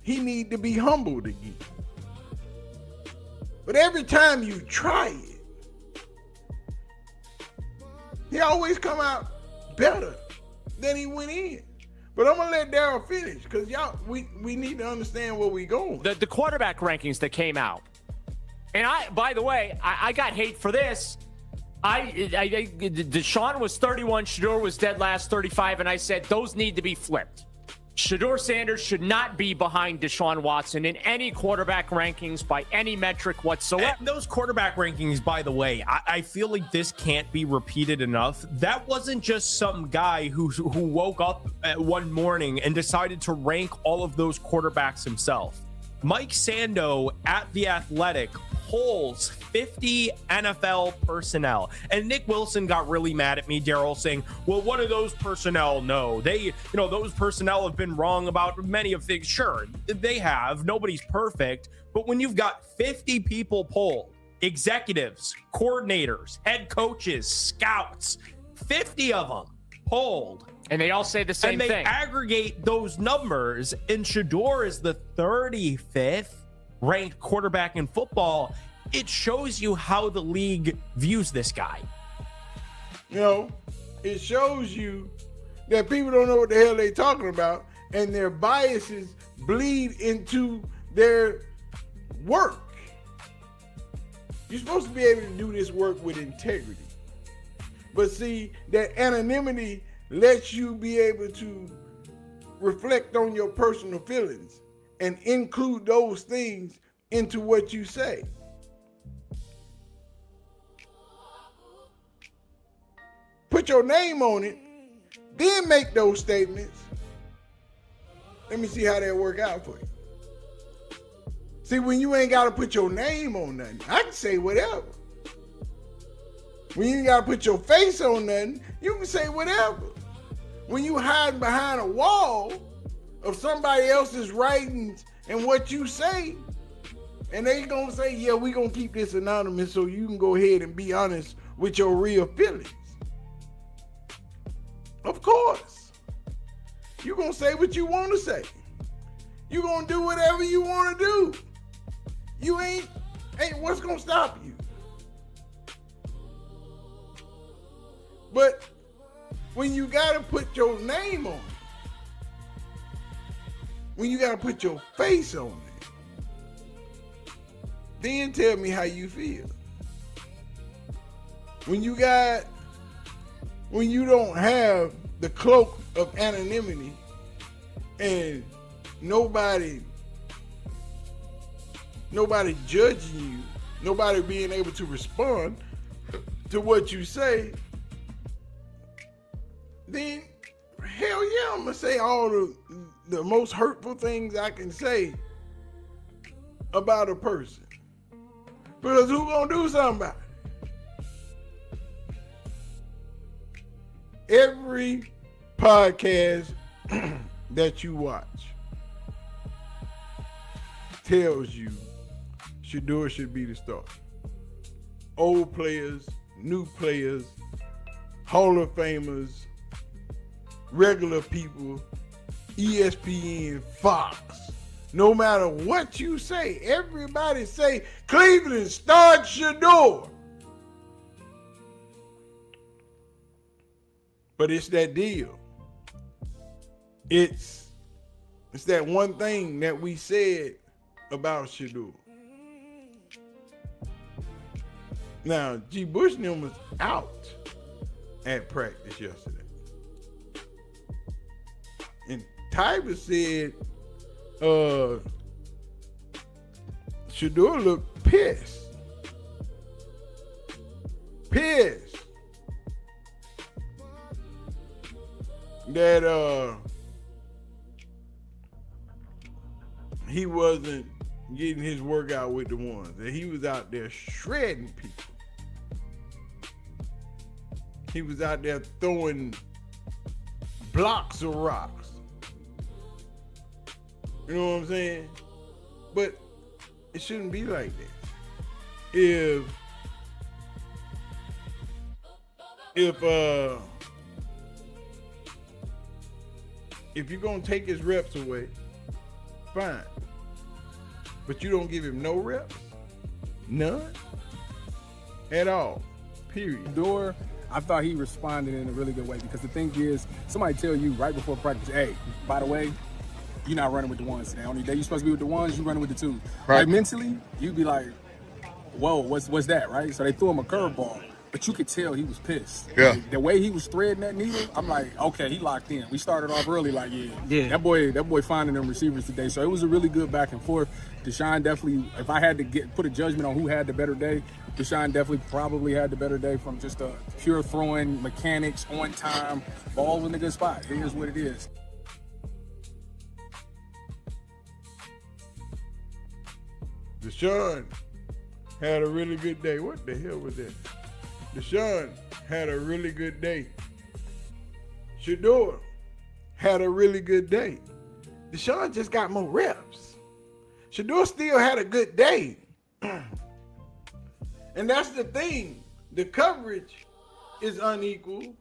he need to be humbled again. But every time you try it, he always come out better than he went in. But I'm going to let Daryl finish because y'all, we need to understand where we going.
The quarterback rankings that came out. And by the way, I got hate for this. Deshaun was 31, Shedeur was dead last, 35, and I said those need to be flipped. Shedeur Sanders should not be behind Deshaun Watson in any quarterback rankings by any metric whatsoever.
And those quarterback rankings, by the way, I feel like this can't be repeated enough. That wasn't just some guy who woke up one morning and decided to rank all of those quarterbacks himself. Mike Sando at The Athletic polls 50 NFL personnel. And Nick Wilson got really mad at me, Daryl, saying, well, what do those personnel know? Those personnel have been wrong about many of things. Sure, they have. Nobody's perfect. But when you've got 50 people polled, executives, coordinators, head coaches, scouts, 50 of them polled,
and they all say the same thing.
And they aggregate those numbers, and Shedeur is the 35th ranked quarterback in football. It shows you how the league views this guy.
It shows you that people don't know what the hell they're talking about, and their biases bleed into their work. You're supposed to be able to do this work with integrity. But see, that anonymity lets you be able to reflect on your personal feelings and include those things into what you say. Put your name on it, then make those statements. Let me see how that work out for you. See, when you ain't got to put your name on nothing, I can say whatever. When you ain't got to put your face on nothing, you can say whatever. When you hide behind a wall of somebody else's writings and what you say, and they gonna say, yeah, we gonna keep this anonymous so you can go ahead and be honest with your real feelings. Of course. You gonna say what you want to say. You gonna do whatever you want to do. You ain't what's gonna stop you? But when you gotta put your name on it, when you gotta put your face on it, then tell me how you feel. When you don't have the cloak of anonymity and nobody judging you, nobody being able to respond to what you say, then hell yeah, I'm gonna say all the most hurtful things I can say about a person. Because who gonna do something about it? Every podcast that you watch tells you Shedeur should be the star. Old players, new players, Hall of Famers, regular people, ESPN, Fox, No matter what you say, everybody say Cleveland start Shedeur. But it's that deal. It's that one thing that we said about Shedeur. Now, G. Bushnell was out at practice yesterday. And Tyler said Shedeur looked pissed. That he wasn't getting his workout with the ones, that he was out there shredding people. He was out there throwing blocks of rocks. You know what I'm saying? But it shouldn't be like that. If you're gonna take his reps away, fine. But you don't give him no reps? None? At all. Period.
Shedeur, I thought he responded in a really good way, because the thing is, somebody tell you right before practice, hey, by the way, you're not running with the ones today. On the day you're supposed to be with the ones, you're running with the twos. Right. Like mentally, you'd be like, whoa, what's that, right? So they threw him a curveball, but you could tell he was pissed. Yeah. Like, the way he was threading that needle, I'm like, okay, he locked in. We started off early, like, yeah. That boy finding them receivers today. So it was a really good back and forth. Deshaun definitely, if I had to put a judgment on who had the better day, Deshaun definitely probably had the better day from just a pure throwing, mechanics, on time, ball was in a good spot. It is what it is.
Deshaun had a really good day. What the hell was that? Deshaun had a really good day. Shedeur had a really good day. Deshaun just got more reps. Shedeur still had a good day. And that's the thing. The coverage is unequal.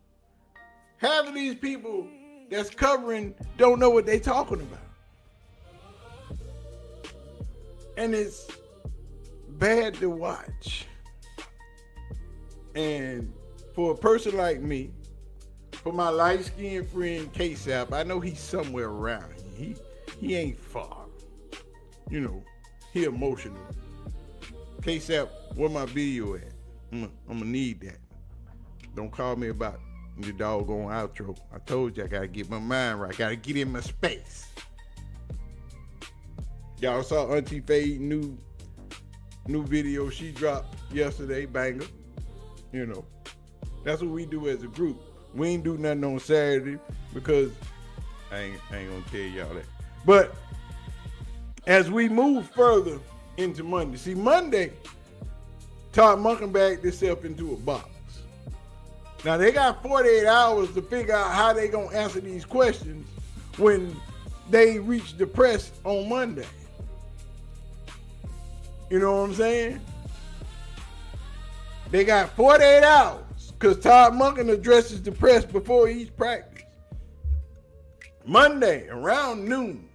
Half of these people that's covering don't know what they're talking about. And it's bad to watch. And for a person like me, for my light-skinned friend K-Sap, I know he's somewhere around here. He ain't far. You know, he emotional. K-Sap, where my video at? I'm gonna need that. Don't call me about the doggone outro. I told you I gotta get my mind right. I gotta get in my space. Y'all saw Auntie Faye new video she dropped yesterday, banger. You know, that's what we do as a group. We ain't do nothing on Saturday because I ain't gonna tell y'all that. But as we move further into Monday, see, Monday, Todd Monken backed himself into a box. Now they got 48 hours to figure out how they gonna answer these questions when they reach the press on Monday. You know what I'm saying? They got 48 hours because Todd Monken addresses the press before each practice. Monday around noon.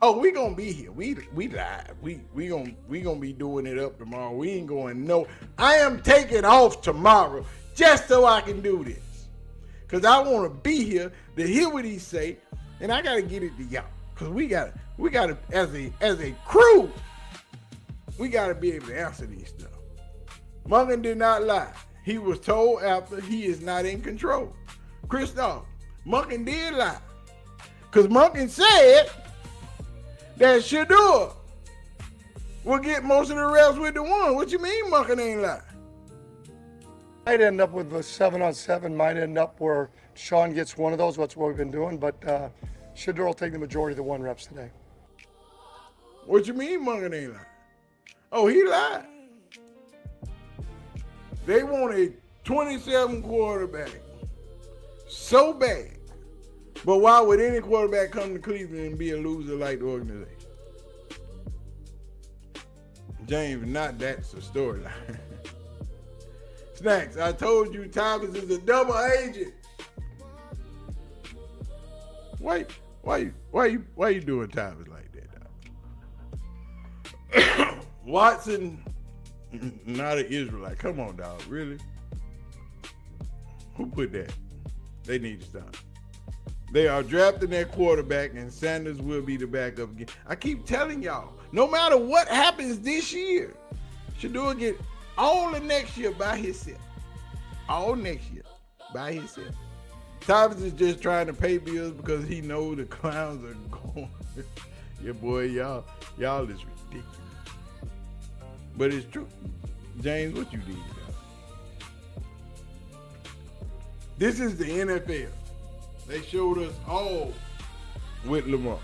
Oh, we gonna be here. We live. We gonna be doing it up tomorrow. We ain't going no. I am taking off tomorrow just so I can do this, cause I want to be here to hear what he say, and I gotta get it to y'all. Cause we gotta as a crew. We got to be able to answer these stuff. Monken did not lie. He was told after he is not in control. Christoph, Monken did lie. Because Monken said that Shedeur will get most of the reps with the one. What you mean Monken ain't lie?
Might end up with a 7-on-7. Might end up where Sean gets one of those. That's what we've been doing. But Shedeur will take the majority of the one reps today.
What you mean Monken ain't lie? Oh, he lied. They want a 27 quarterback so bad. But why would any quarterback come to Cleveland and be a loser like the organization? James, not that's a storyline. Snacks, I told you Thomas is a double agent. Why you doing Thomas like that? Watson, not an Israelite. Come on, dog. Really? Who put that? They need to stop. They are drafting their quarterback, and Sanders will be the backup again. I keep telling y'all, no matter what happens this year, Shedeur get all the next year by himself. All next year by himself. Thomas is just trying to pay bills because he knows the clowns are going. Yeah, boy, y'all is ridiculous. But it's true. James, what you did, y'all? This is the NFL. They showed us all with Lamar.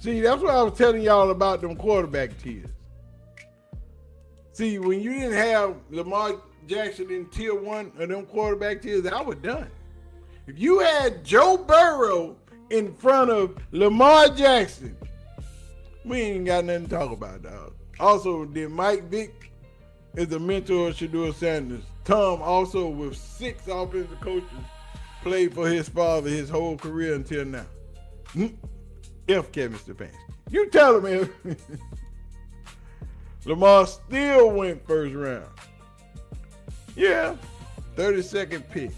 See, that's what I was telling y'all about them quarterback tiers. See, when you didn't have Lamar Jackson in tier 1 of them quarterback tiers, I was done. If you had Joe Burrow in front of Lamar Jackson, we ain't got nothing to talk about, dog. Also, then Mike Vick is a mentor of Shedeur Sanders. Tom, also with 6 offensive coaches, played for his father his whole career until now. If Kevin Stefanski. You tell him if Lamar still went first round. Yeah, 32nd pick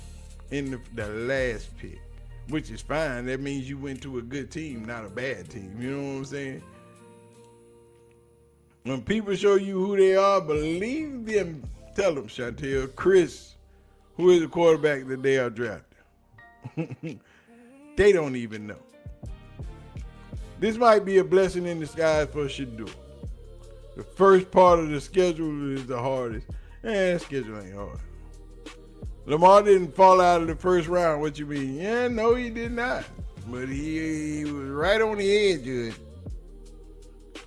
in the last pick, which is fine. That means you went to a good team, not a bad team. You know what I'm saying? When people show you who they are, believe them. Tell them, Chantel, Chris, who is the quarterback that they are drafting. They don't even know. This might be a blessing in disguise for Shedeur. The first part of the schedule is the hardest. The schedule ain't hard. Lamar didn't fall out of the first round. What you mean? Yeah, no, he did not. But he was right on the edge of it.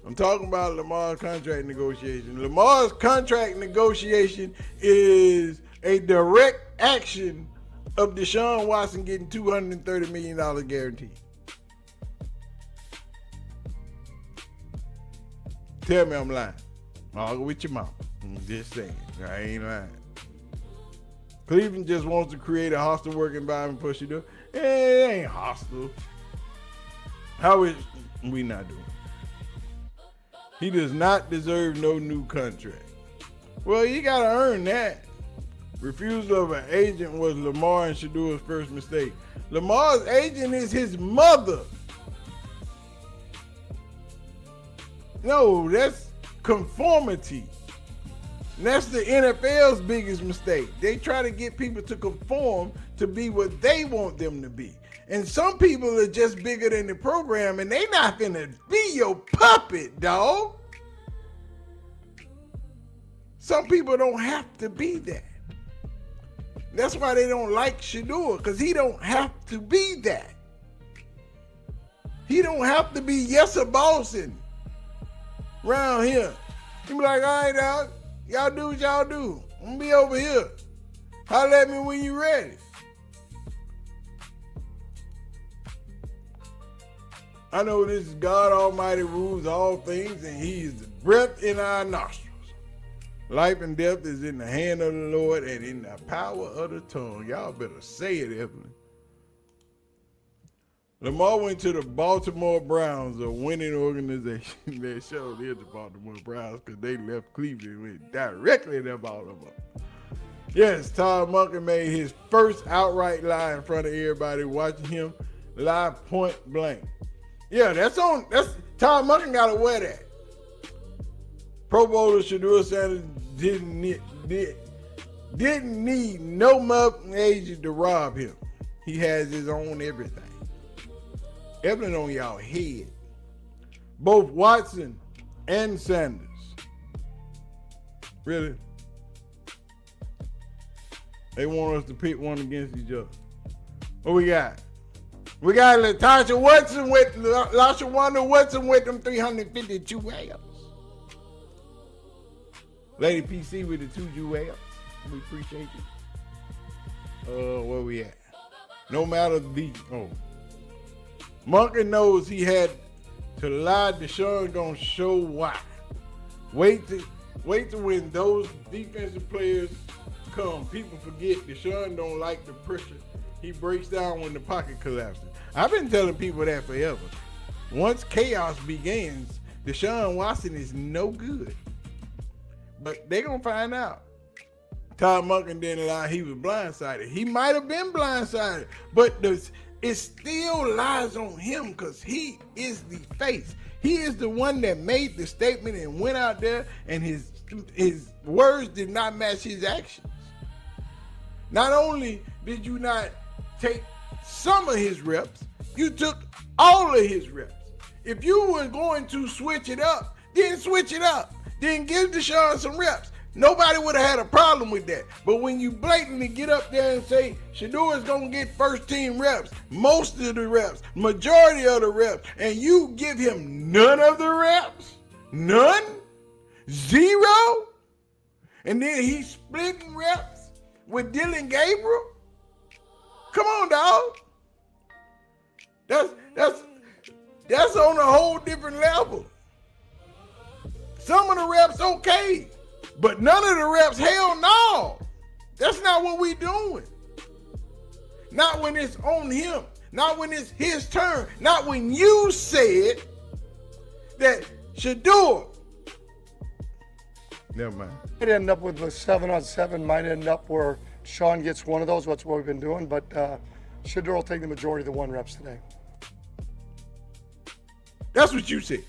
I'm talking about Lamar's contract negotiation. Lamar's contract negotiation is a direct action of Deshaun Watson getting $230 million guaranteed. Tell me I'm lying. I'll go with your mama. I'm just saying. I ain't lying. Cleveland just wants to create a hostile work environment for Shedeur. It ain't hostile. How is we not doing? He does not deserve no new contract. Well, you got to earn that. Refusal of an agent was Lamar and Shedeur's first mistake. Lamar's agent is his mother. No, that's conformity. And that's the NFL's biggest mistake. They try to get people to conform to be what they want them to be. And some people are just bigger than the program, and they not finna be your puppet, dog. Some people don't have to be that. That's why they don't like Shedeur, because he don't have to be that. He don't have to be yes-a bossing around here. He be like, all right, dog, y'all do what y'all do. I'm gonna be over here. Holler at me when you ready. I know this is God Almighty rules all things, and he is the breath in our nostrils. Life and death is in the hand of the Lord and in the power of the tongue. Y'all better say it, Evelyn. Lamar went to the Baltimore Browns, a winning organization. They showed here the Baltimore Browns because they left Cleveland and went directly to Baltimore. Yes, Todd Monken made his first outright lie in front of everybody watching him live point blank. Yeah, that's Todd Monken got to wear that. Pro Bowler Shedeur Sanders didn't need no Muffin agent to rob him. He has his own everything. Evelyn on y'all head. Both Watson and Sanders. Really? They want us to pick one against each other. What we got? We got LaTasha Watson with LaShaWanda Watson with them 352 whales. Lady PC with the 2 jewels. We appreciate you. Where we at? No matter the Monken knows he had to lie. Deshaun gonna show why. Wait to when those defensive players come. People forget Deshaun don't like the pressure. He breaks down when the pocket collapses. I've been telling people that forever. Once chaos begins, Deshaun Watson is no good. But they're going to find out. Todd Monken didn't lie. He was blindsided. He might have been blindsided, but it still lies on him because he is the face. He is the one that made the statement and went out there, and his words did not match his actions. Not only did you not take some of his reps, you took all of his reps. If you were going to switch it up, then switch it up. Then give Deshaun some reps. Nobody would have had a problem with that. But when you blatantly get up there and say Shedeur is going to get first team reps, most of the reps, majority of the reps, and you give him none of the reps, none, zero, and then he's splitting reps with Dylan Gabriel. Come on, dog. That's on a whole different level. Some of the reps okay, but none of the reps, hell no. That's not what we doing. Not when it's on him. Not when it's his turn. Not when you said that Shedeur. Never mind.
Might end up with a 7-on-7. Might end up where Sean gets one of those. That's what we've been doing. But Shedeur will take the majority of the 1 reps today.
That's what you said.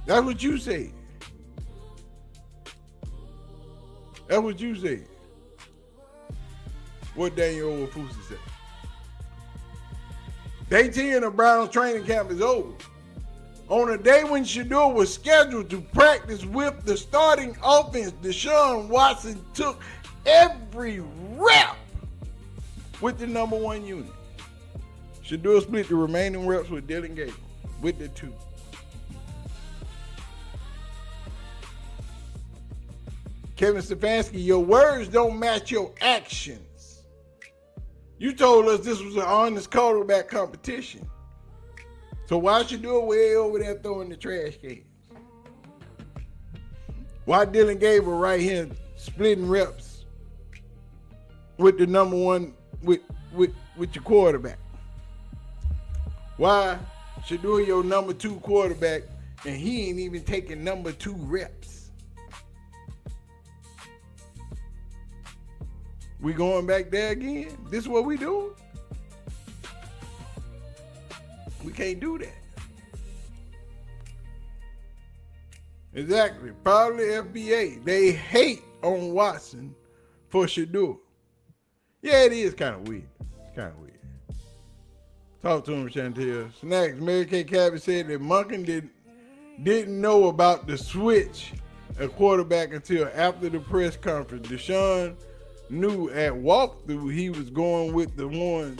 That's what you said. That's what you said. What Daniel Owafusi said. Day 10 of Browns training camp is over. On a day when Shedeur was scheduled to practice with the starting offense, Deshaun Watson took every rep with the number 1 unit. Shedeur split the remaining reps with Dylan Gabriel with the 2. Kevin Stefanski, your words don't match your actions. You told us this was an honest quarterback competition. So why should you do it way over there throwing the trash cans? Why Dylan Gabriel right here splitting reps with the number 1 with your quarterback? Why Shedeur your number 2 quarterback and he ain't even taking number 2 reps? We going back there again? This is what we doing? We can't do that. Exactly. Probably FBA. They hate on Watson for Shedeur. Yeah, it is kind of weird. It's kind of weird. Talk to him, Chantel. Snacks. Mary Kay Cabot said that Monken didn't know about the switch at quarterback until after the press conference. Deshaun knew at walkthrough he was going with the one.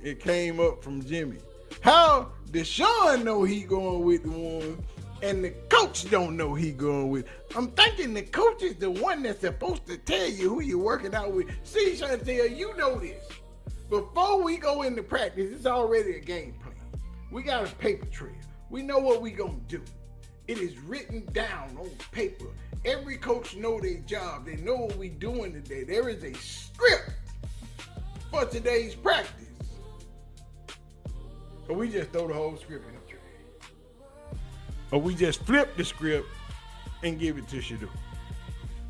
It came up from Jimmy. How Deshaun know he going with the one and the coach don't know he going with? I'm thinking the coach is the one that's supposed to tell you who you're working out with. See, Chantel, you know this. Before we go into practice, it's already a game plan. We got a paper trail. We know what we gonna do. It is written down on paper. Every coach know their job. They know what we doing today. There is a script for today's practice. So we just throw the whole script in the trash. Or we just flip the script and give it to Shedeur.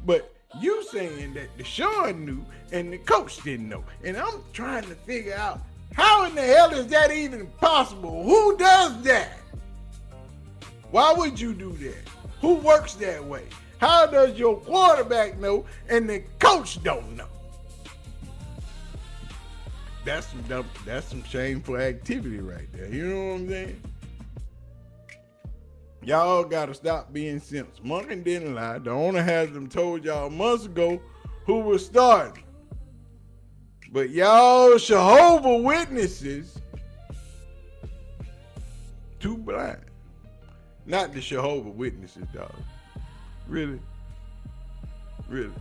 But you saying that Deshaun knew and the coach didn't know. And I'm trying to figure out how in the hell is that even possible? Who does that? Why would you do that? Who works that way? How does your quarterback know and the coach don't know? That's some shameful activity right there. You know what I'm saying? Y'all gotta stop being simps. Monken didn't lie. The owner has them told y'all months ago who was starting. But y'all Jehovah's Witnesses too blind. Not the Jehovah's Witnesses, dog. Really? Really?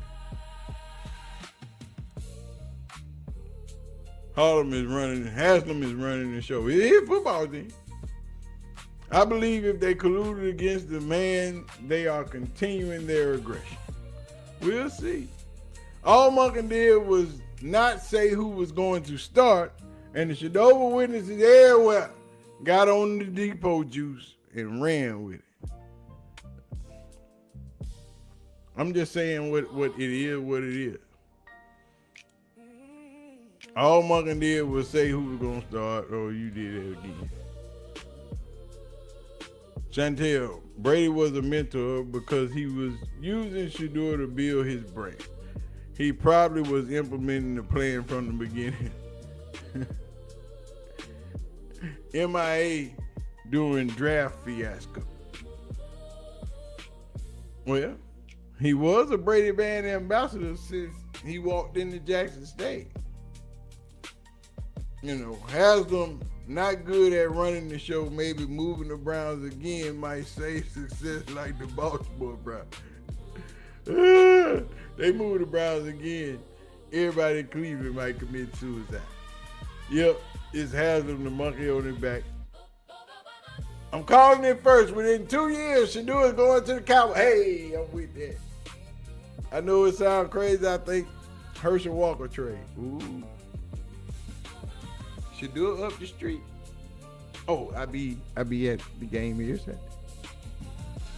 Haslam is running the show. It is a football team. I believe if they colluded against the man, they are continuing their aggression. We'll see. All Monken did was not say who was going to start And the Shedeur witnesses everywhere got on the depot juice and ran with it. I'm just saying what it is, what it is. All Monken did was say who was gonna start. Oh, you did it again. Chantel, Brady was a mentor because he was using Shedeur to build his brand. He probably was implementing the plan from the beginning. MIA during draft fiasco. Well, he was a Brady Band ambassador since he walked into Jackson State. You know, Haslam not good at running the show. Maybe moving the Browns again might save success like the Baltimore Browns. They move the Browns again. Everybody in Cleveland might commit suicide. Yep, it's Haslam the monkey on his back. I'm calling it first. Within 2 years, Shedeur is going to the Cowboys. Hey, I'm with that. I know it sounds crazy. I think Herschel Walker trade. Ooh. Shedeur up the street. Oh, I be at the game here Saturday.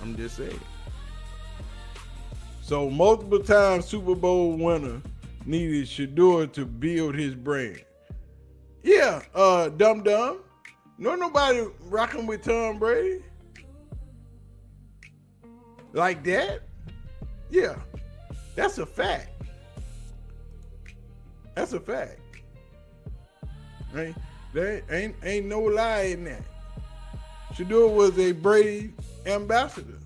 I'm just saying. So multiple time Super Bowl winner needed Shedeur to build his brand. Yeah, Dum Dum. No nobody rocking with Tom Brady. Like that? Yeah. That's a fact. That's a fact. Right? There ain't no lie in that. Shedeur was a Brady ambassador.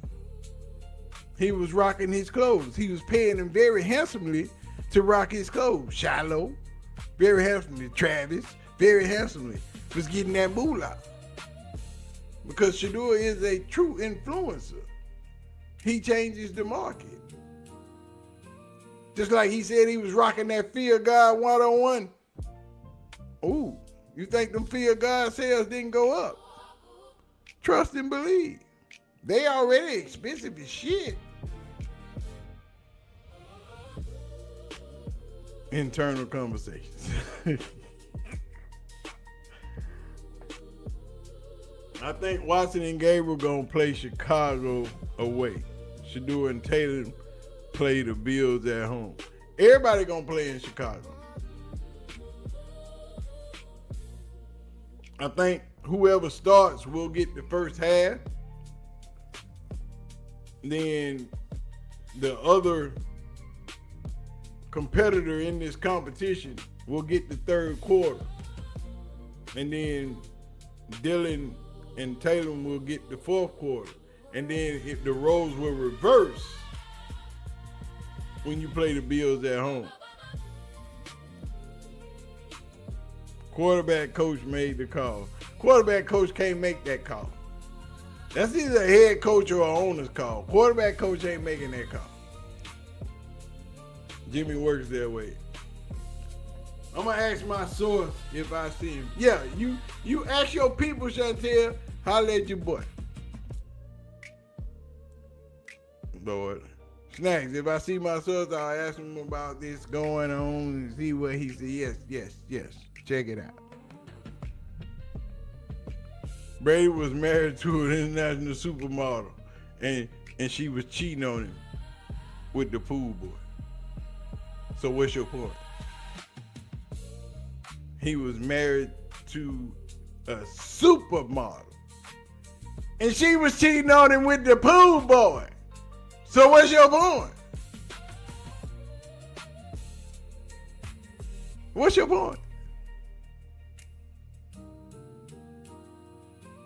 He was rocking his clothes. He was paying him very handsomely to rock his clothes. Shiloh, very handsomely. Travis, very handsomely, was getting that moolah. Because Shedeur is a true influencer. He changes the market. Just like he said he was rocking that Fear God 101. Ooh, you think them Fear God sales didn't go up? Trust and believe. They already expensive as shit. Internal conversations. I think Watson and Gabriel gonna play Chicago away. Shedeur and Taylor play the Bills at home. Everybody gonna play in Chicago. I think whoever starts will get the first half. Then the other competitor in this competition will get the third quarter. And then Dylan and Taylor will get the fourth quarter. And then if the roles will reverse when you play the Bills at home. Quarterback coach made the call. Quarterback coach can't make that call. That's either a head coach or an owner's call. Quarterback coach ain't making that call. Jimmy works that way. I'm gonna ask my source if I see him. Yeah, you ask your people, Chantel, holla at your boy. Lord. Snacks, if I see my source, I'll ask him about this going on and see what he said. Yes. Check it out. Brady was married to an international supermodel, and she was cheating on him with the pool boy. So what's your point? He was married to a supermodel, and she was cheating on him with the pool boy. So what's your point? What's your point?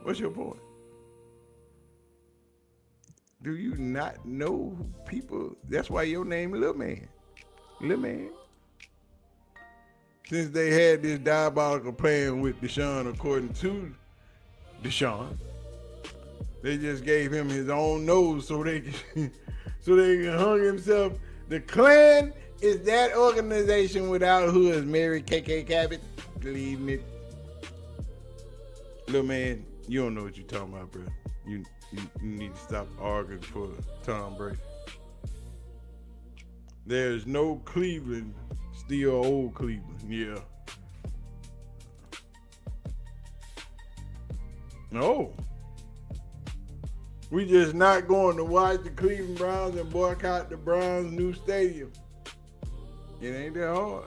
What's your point? Do you not know people? That's why your name Lil Man. Lil Man. Since they had this diabolical plan with Deshaun, according to Deshaun, they just gave him his own nose so they can hung himself. The Klan is that organization without hoods. Mary KK Cabot, leaving it. Lil Man, you don't know what you're talking about, bro. You need to stop arguing for Tom Brady. There's no Cleveland, still old Cleveland. Yeah. No. We just not going to watch the Cleveland Browns and boycott the Browns' new stadium. It ain't that hard.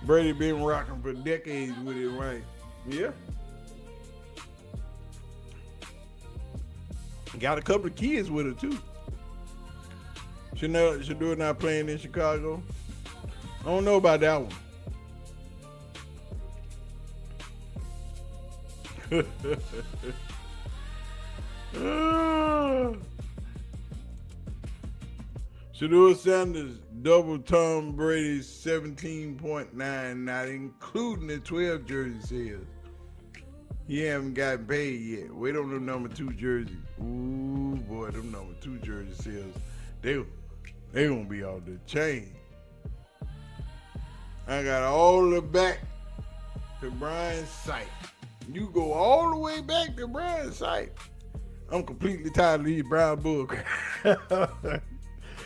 Brady been rocking for decades with it, right? Yeah. Got a couple of kids with her too. Shedeur not playing in Chicago. I don't know about that one. Shedeur Sanders double Tom Brady's 17.9, not including the 12 jersey sales. He haven't got paid yet. Wait on the number 2 jersey. Ooh, boy, them number 2 jersey sales, they gonna be off the chain. I got all the back to Brian's site. You go all the way back to Brian's site. I'm completely tired of these brown bull crap.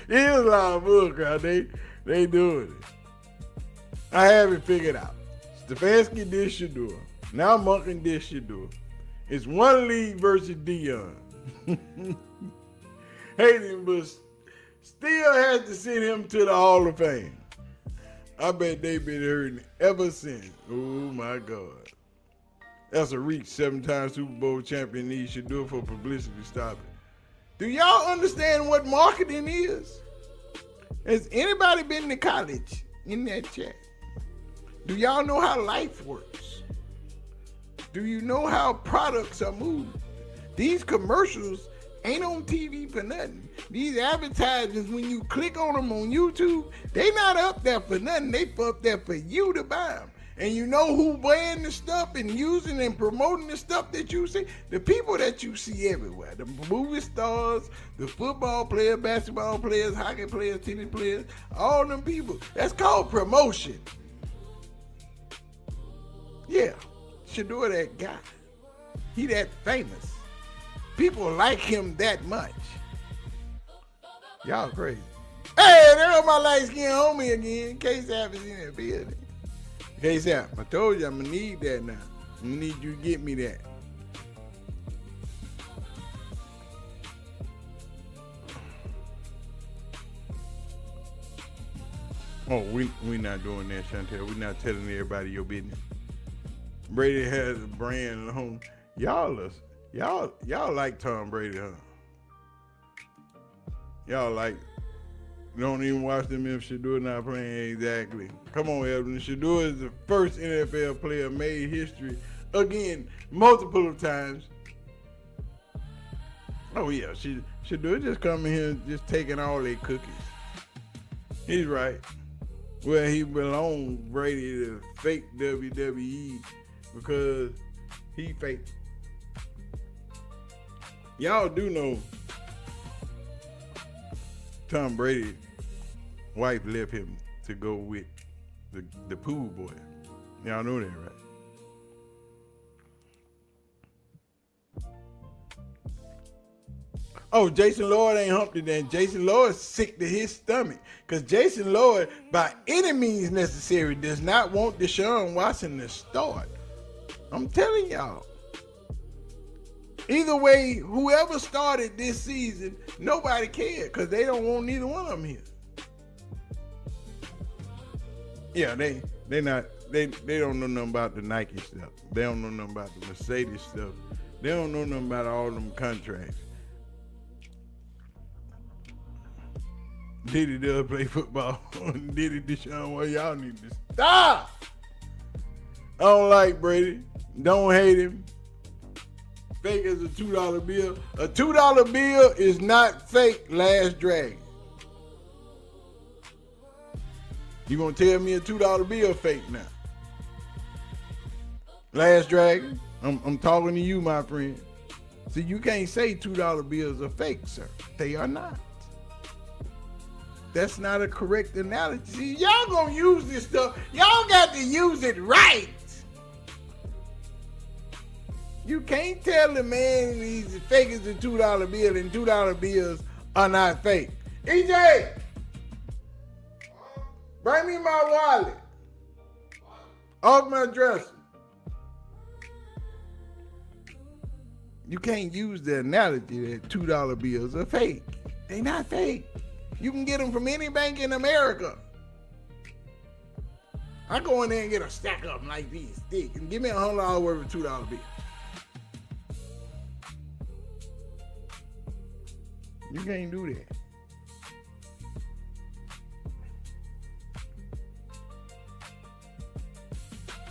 There's a lot of bull crap. They doing it. I have it figured out. Stefanski did Shedeur. Now Monken did Shedeur. It's one league versus Dion. Hayden, but still has to send him to the Hall of Fame. I bet they've been hurting ever since. Oh my God. That's a reach. 7-time Super Bowl champion needs Shedeur for publicity. Stop it. Do y'all understand what marketing is? Has anybody been to college in that chat? Do y'all know how life works? Do you know how products are moved? These commercials ain't on TV for nothing. These advertisements, when you click on them on YouTube, they not up there for nothing. They up there for you to buy them. And you know who wearing the stuff and using and promoting the stuff that you see? The people that you see everywhere. The movie stars, the football players, basketball players, hockey players, tennis players, all them people. That's called promotion. Yeah, Shedeur that guy. He that famous. People like him that much. Y'all crazy. Hey, there go my light-skinned homie again. K-Sap is in the building. K-Sap, I told you I'm going to need that now. I'm going to need you to get me that. Oh, we not doing that, Chantel. We not telling everybody your business. Brady has a brand at home. Y'all like Tom Brady, huh? Y'all like, don't even watch them if Shedeur not playing. Exactly. Come on, Evan. Shedeur is the first NFL player made history again, multiple of times. Oh yeah, Shedeur just coming here just taking all their cookies. He's right. Well, he belongs, Brady, to fake WWE because he fake. Y'all do know Tom Brady's wife left him to go with the pool boy. Y'all know that, right? Oh, Jason Lloyd ain't Humpty then. Jason Lloyd's sick to his stomach because Jason Lloyd, by any means necessary, does not want Deshaun Watson to start. I'm telling y'all. Either way, whoever started this season, nobody cared because they don't want neither one of them here. Yeah, they don't know nothing about the Nike stuff. They don't know nothing about the Mercedes stuff. They don't know nothing about all them contracts. Diddy does play football. Diddy, Deshaun, well, y'all need to stop. I don't like Brady. Don't hate him. Fake as a $2 bill. A $2 bill is not fake, Last Dragon. You gonna tell me a $2 bill fake now? Last Dragon, I'm talking to you, my friend. See, you can't say $2 bills are fake, sir. They are not. That's not a correct analogy. See, y'all gonna use this stuff. Y'all got to use it right. You can't tell the man he's fake as a $2 bill and $2 bills are not fake. EJ, bring me my wallet. Off my dresser. You can't use the analogy that $2 bills are fake. They not fake. You can get them from any bank in America. I go in there and get a stack of them like these thick and give me $100 worth of $2 bills. You can't do that.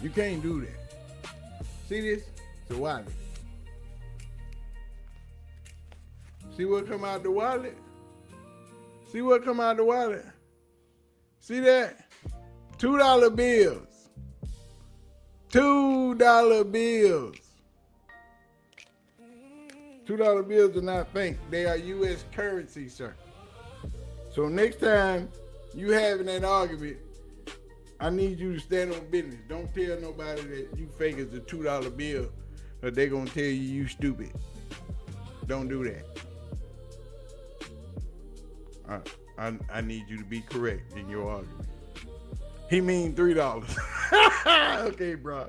You can't do that. See this? It's a wallet. See what come out the wallet? See what come out the wallet? See that? $2 bills. $2 bills. $2 bills are not fake. They are U.S. currency, sir. So next time you having that argument, I need you to stand on business. Don't tell nobody that you fake as a $2 bill, or they're gonna tell you stupid. Don't do that. I need you to be correct in your argument. He mean $3. Okay, bro.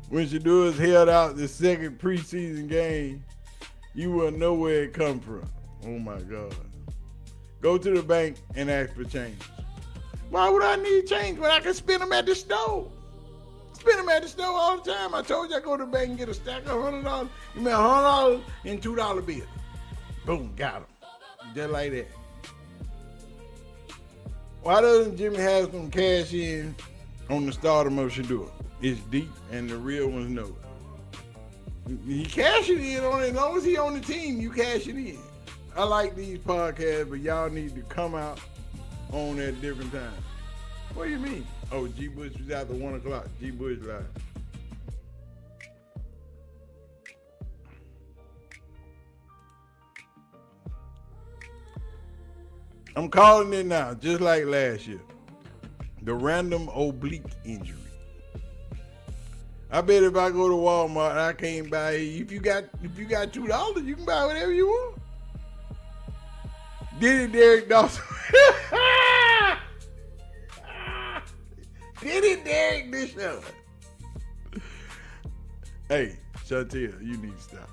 When Shedeur held out the second preseason game, you will know where it come from. Oh my God. Go to the bank and ask for change. Why would I need change when I can spend them at the store? Spend them at the store all the time. I told you I go to the bank and get a stack of $100. You mean $100 and $2 bills. Boom, got them. Just like that. Why doesn't Jimmy have some cash in on the stardom of Shedeur? It's deep and the real ones know it. He cash it in on it. As long as he on the team, you cash it in. I like these podcasts, but y'all need to come out on at different times. What do you mean? Oh, G. Bush was out at 1 o'clock. G. Bush live. I'm calling it now, just like last year. The random oblique injury. I bet if I go to Walmart, I can't buy. If you got $2, you can buy whatever you want. Did it, Derek Dawson? Did it, Derek Dishon? Hey, Chantel, you need to stop.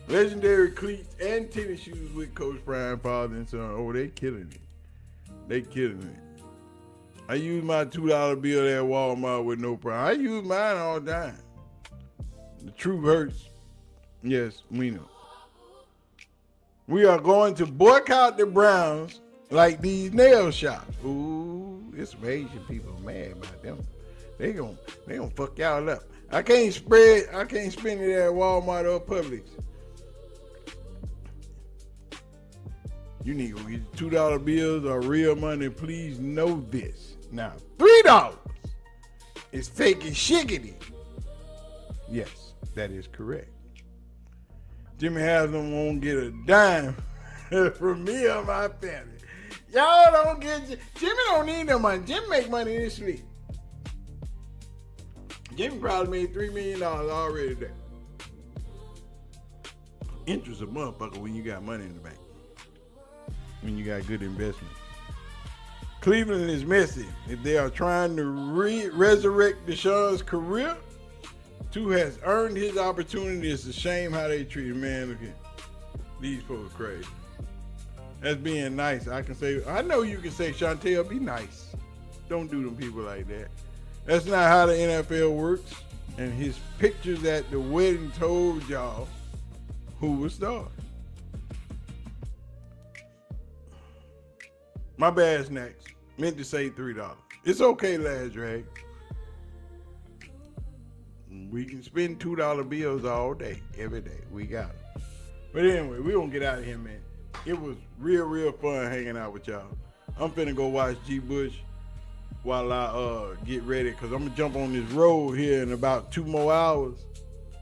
Legendary cleats and tennis shoes with Coach Brian, father and son. Oh, they killing it. They killing it. I use my $2 bill at Walmart with no problem. I use mine all the time. The truth hurts. Yes, we know. We are going to boycott the Browns like these nail shops. Ooh, it's Asian people mad about them. They gonna fuck y'all up. I can't spend it at Walmart or Publix. You need to go get $2 bills or real money. Please know this. Now, $3 is fake and shiggity. Yes, that is correct. Jimmy Haslam won't get a dime from me or my family. Y'all don't get Jimmy don't need no money. Jimmy make money in his sleep. Jimmy probably made $3 million already there. Interest a motherfucker when you got money in the bank. When you got good investment. Cleveland is messy. If they are trying to resurrect Deshaun's career, Two has earned his opportunity. It's a shame how they treat him, man. Look at these folks crazy. That's being nice. I know you can say, Chantel, be nice. Don't do them people like that. That's not how the NFL works. And his pictures at the wedding told y'all who was starting. My bad, Snacks. Meant to say $3. It's okay, Last Drag. We can spend $2 bills all day, every day. We got it. But anyway, we gonna get out of here, man. It was real fun hanging out with y'all. I'm finna go watch G. Bush while I get ready, because I'm gonna jump on this road here in about 2 more hours.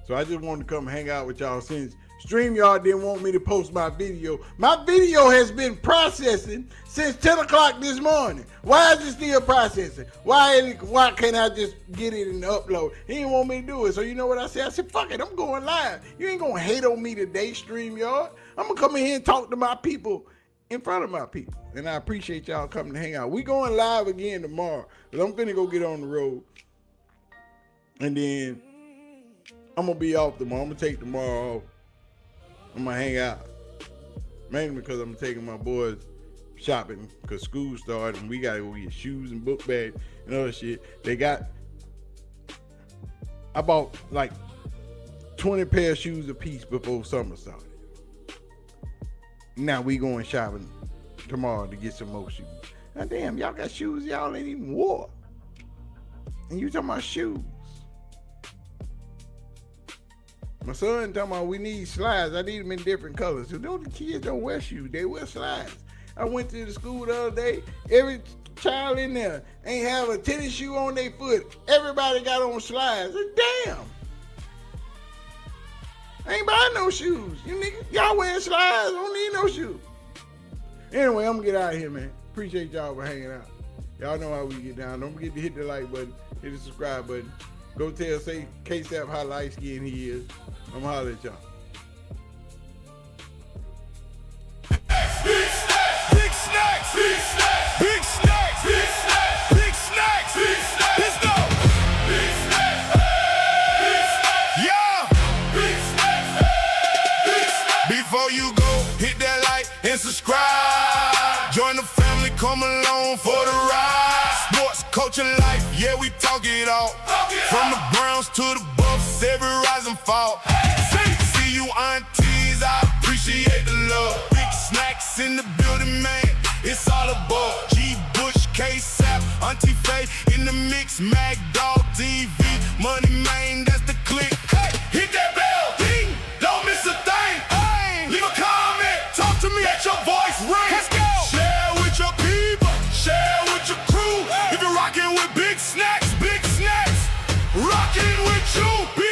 So I just wanted to come hang out with y'all since StreamYard didn't want me to post my video. My video has been processing since 10 o'clock this morning. Why is it still processing? Why can't I just get it and upload? He didn't want me to do it. So you know what I said? I said, fuck it, I'm going live. You ain't gonna hate on me today, StreamYard. I'm gonna come in here and talk to my people in front of my people. And I appreciate y'all coming to hang out. We going live again tomorrow. But I'm finna go get on the road. And then I'm gonna be off tomorrow. I'm gonna take tomorrow off. I'm gonna hang out. Mainly because I'm taking my boys shopping because school started and we gotta go get shoes and book bags and other shit. I bought like 20 pair of shoes a piece before summer started. Now we going shopping tomorrow to get some more shoes. Now damn, y'all got shoes y'all ain't even wore. And you talking about shoes. My son talking about we need slides. I need them in different colors. So the kids don't wear shoes, they wear slides. I went to the school the other day. Every child in there ain't have a tennis shoe on their foot. Everybody got on slides. Damn. I ain't buying no shoes. You niggas, y'all wearing slides. I don't need no shoes. Anyway, I'm gonna get out of here, man. Appreciate y'all for hanging out. Y'all know how we get down. Don't forget to hit the like button, hit the subscribe button. Go tell, say K-Sap how light skinned he is. I'm gonna holler at y'all.
Big snacks, big snacks, big snacks, big snacks, big snacks, big snacks, big snacks. Let's go. Big snacks, big snacks, yeah. Big snacks, big snacks. Before you go, hit that like and subscribe. Join the family, come along for the ride. Sports, culture, life, yeah, we talk it all. From the Browns to the Buffs, every rise and fall. See you aunties, I appreciate the love. Big snacks in the building, man, it's all above. G. Bush, K-Sap, Auntie Faye in the mix, Mag Dog TV, Money Man, that's the click. Hey, hit that bell, ding, don't miss a thing. Hey, leave a comment, talk to me, let your voice ring. Let's go. Share with your people, share with your crew. If you're rocking with big snacks, rocking with you.